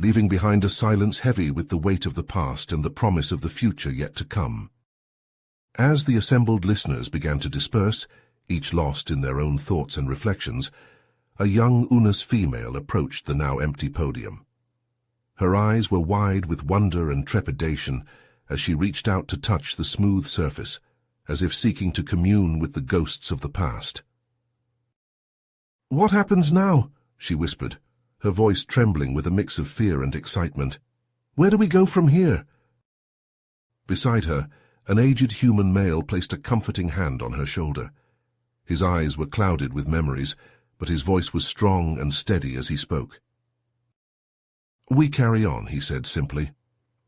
leaving behind a silence heavy with the weight of the past and the promise of the future yet to come. As the assembled listeners began to disperse, each lost in their own thoughts and reflections, a young Unas female approached the now empty podium. Her eyes were wide with wonder and trepidation as she reached out to touch the smooth surface, as if seeking to commune with the ghosts of the past. "What happens now?" she whispered, her voice trembling with a mix of fear and excitement. "Where do we go from here?" Beside her, an aged human male placed a comforting hand on her shoulder. His eyes were clouded with memories, but his voice was strong and steady as he spoke. "We carry on," he said simply.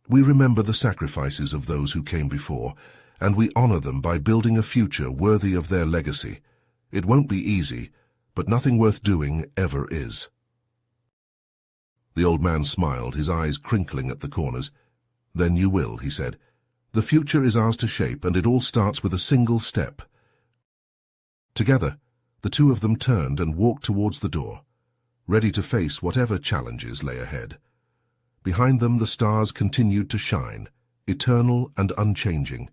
"We remember the sacrifices of those who came before, and we honor them by building a future worthy of their legacy. It won't be easy, but nothing worth doing ever is." The old man smiled, his eyes crinkling at the corners. "Then you will," he said. "The future is ours to shape, and it all starts with a single step." Together, the two of them turned and walked towards the door, ready to face whatever challenges lay ahead. Behind them the stars continued to shine, eternal and unchanging,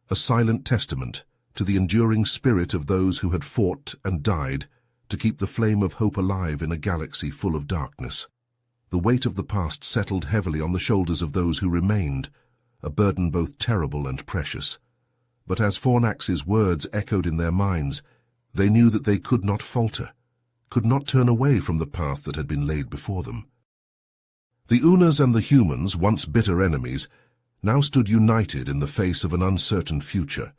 a silent testament to the enduring spirit of those who had fought and died to keep the flame of hope alive in a galaxy full of darkness. The weight of the past settled heavily on the shoulders of those who remained, a burden both terrible and precious. But as Fornax's words echoed in their minds, they knew that they could not falter, could not turn away from the path that had been laid before them. The Unas and the humans, once bitter enemies, now stood united in the face of an uncertain future.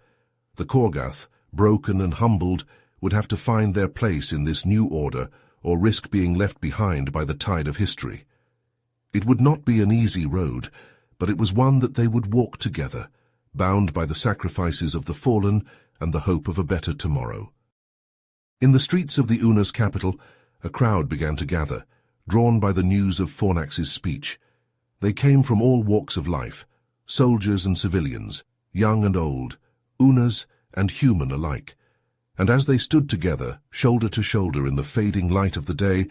The Korgath, broken and humbled, would have to find their place in this new order or risk being left behind by the tide of history. It would not be an easy road, but it was one that they would walk together, bound by the sacrifices of the fallen and the hope of a better tomorrow. In the streets of the Unas capital, a crowd began to gather, drawn by the news of Fornax's speech. They came from all walks of life, soldiers and civilians, young and old, Unas and human alike. And as they stood together, shoulder to shoulder in the fading light of the day,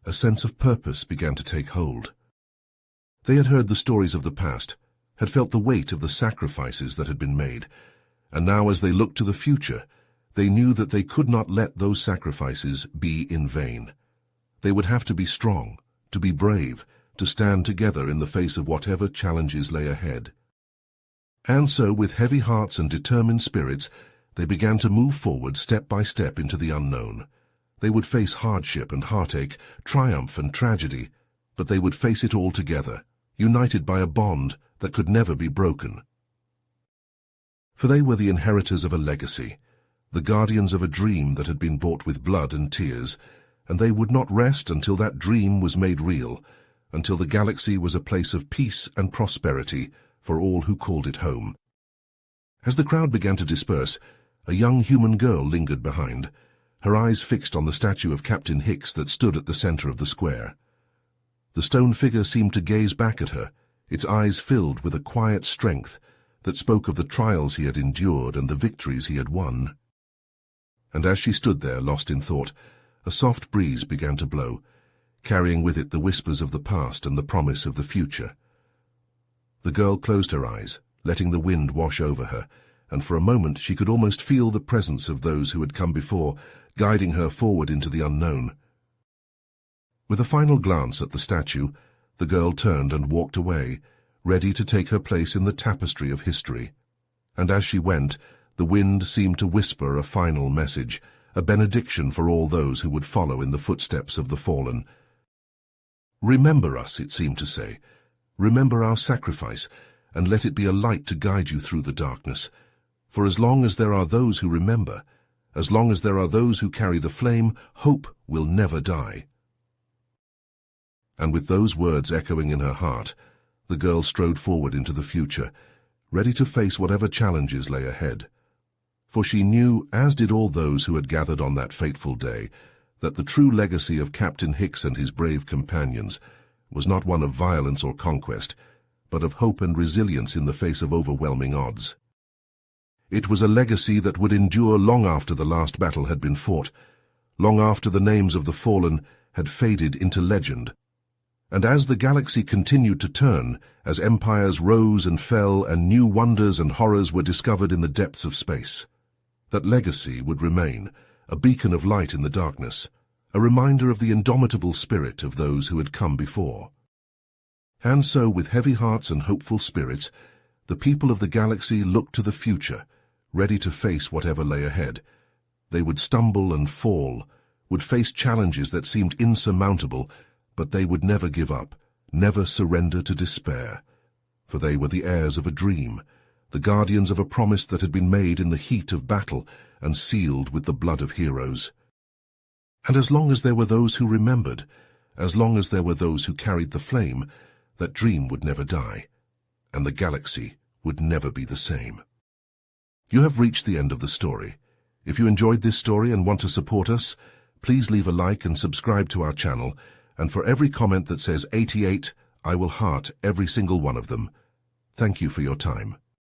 a sense of purpose began to take hold. They had heard the stories of the past, had felt the weight of the sacrifices that had been made, and now as they looked to the future, they knew that they could not let those sacrifices be in vain. They would have to be strong, to be brave, to stand together in the face of whatever challenges lay ahead. And so, with heavy hearts and determined spirits, they began to move forward step by step into the unknown. They would face hardship and heartache, triumph and tragedy, but they would face it all together, united by a bond that could never be broken. For they were the inheritors of a legacy, the guardians of a dream that had been bought with blood and tears, and they would not rest until that dream was made real, until the galaxy was a place of peace and prosperity for all who called it home. As the crowd began to disperse, a young human girl lingered behind, her eyes fixed on the statue of Captain Hicks that stood at the center of the square. The stone figure seemed to gaze back at her, its eyes filled with a quiet strength that spoke of the trials he had endured and the victories he had won. And as she stood there, lost in thought, a soft breeze began to blow, carrying with it the whispers of the past and the promise of the future. The girl closed her eyes, letting the wind wash over her, and for a moment she could almost feel the presence of those who had come before, guiding her forward into the unknown. With a final glance at the statue, the girl turned and walked away, ready to take her place in the tapestry of history. And as she went, the wind seemed to whisper a final message, a benediction for all those who would follow in the footsteps of the fallen. Remember us, it seemed to say. Remember our sacrifice, and let it be a light to guide you through the darkness. For as long as there are those who remember, as long as there are those who carry the flame, hope will never die. And with those words echoing in her heart, the girl strode forward into the future, ready to face whatever challenges lay ahead. For she knew, as did all those who had gathered on that fateful day, that the true legacy of Captain Hicks and his brave companions was not one of violence or conquest, but of hope and resilience in the face of overwhelming odds. It was a legacy that would endure long after the last battle had been fought, long after the names of the fallen had faded into legend. And as the galaxy continued to turn, as empires rose and fell and new wonders and horrors were discovered in the depths of space, that legacy would remain, a beacon of light in the darkness, a reminder of the indomitable spirit of those who had come before. And so, with heavy hearts and hopeful spirits, the people of the galaxy looked to the future, ready to face whatever lay ahead. They would stumble and fall, would face challenges that seemed insurmountable, but they would never give up, never surrender to despair. For they were the heirs of a dream, the guardians of a promise that had been made in the heat of battle and sealed with the blood of heroes. And as long as there were those who remembered, as long as there were those who carried the flame, that dream would never die, and the galaxy would never be the same. You have reached the end of the story. If you enjoyed this story and want to support us, please leave a like and subscribe to our channel, and for every comment that says 88, I will heart every single one of them. Thank you for your time.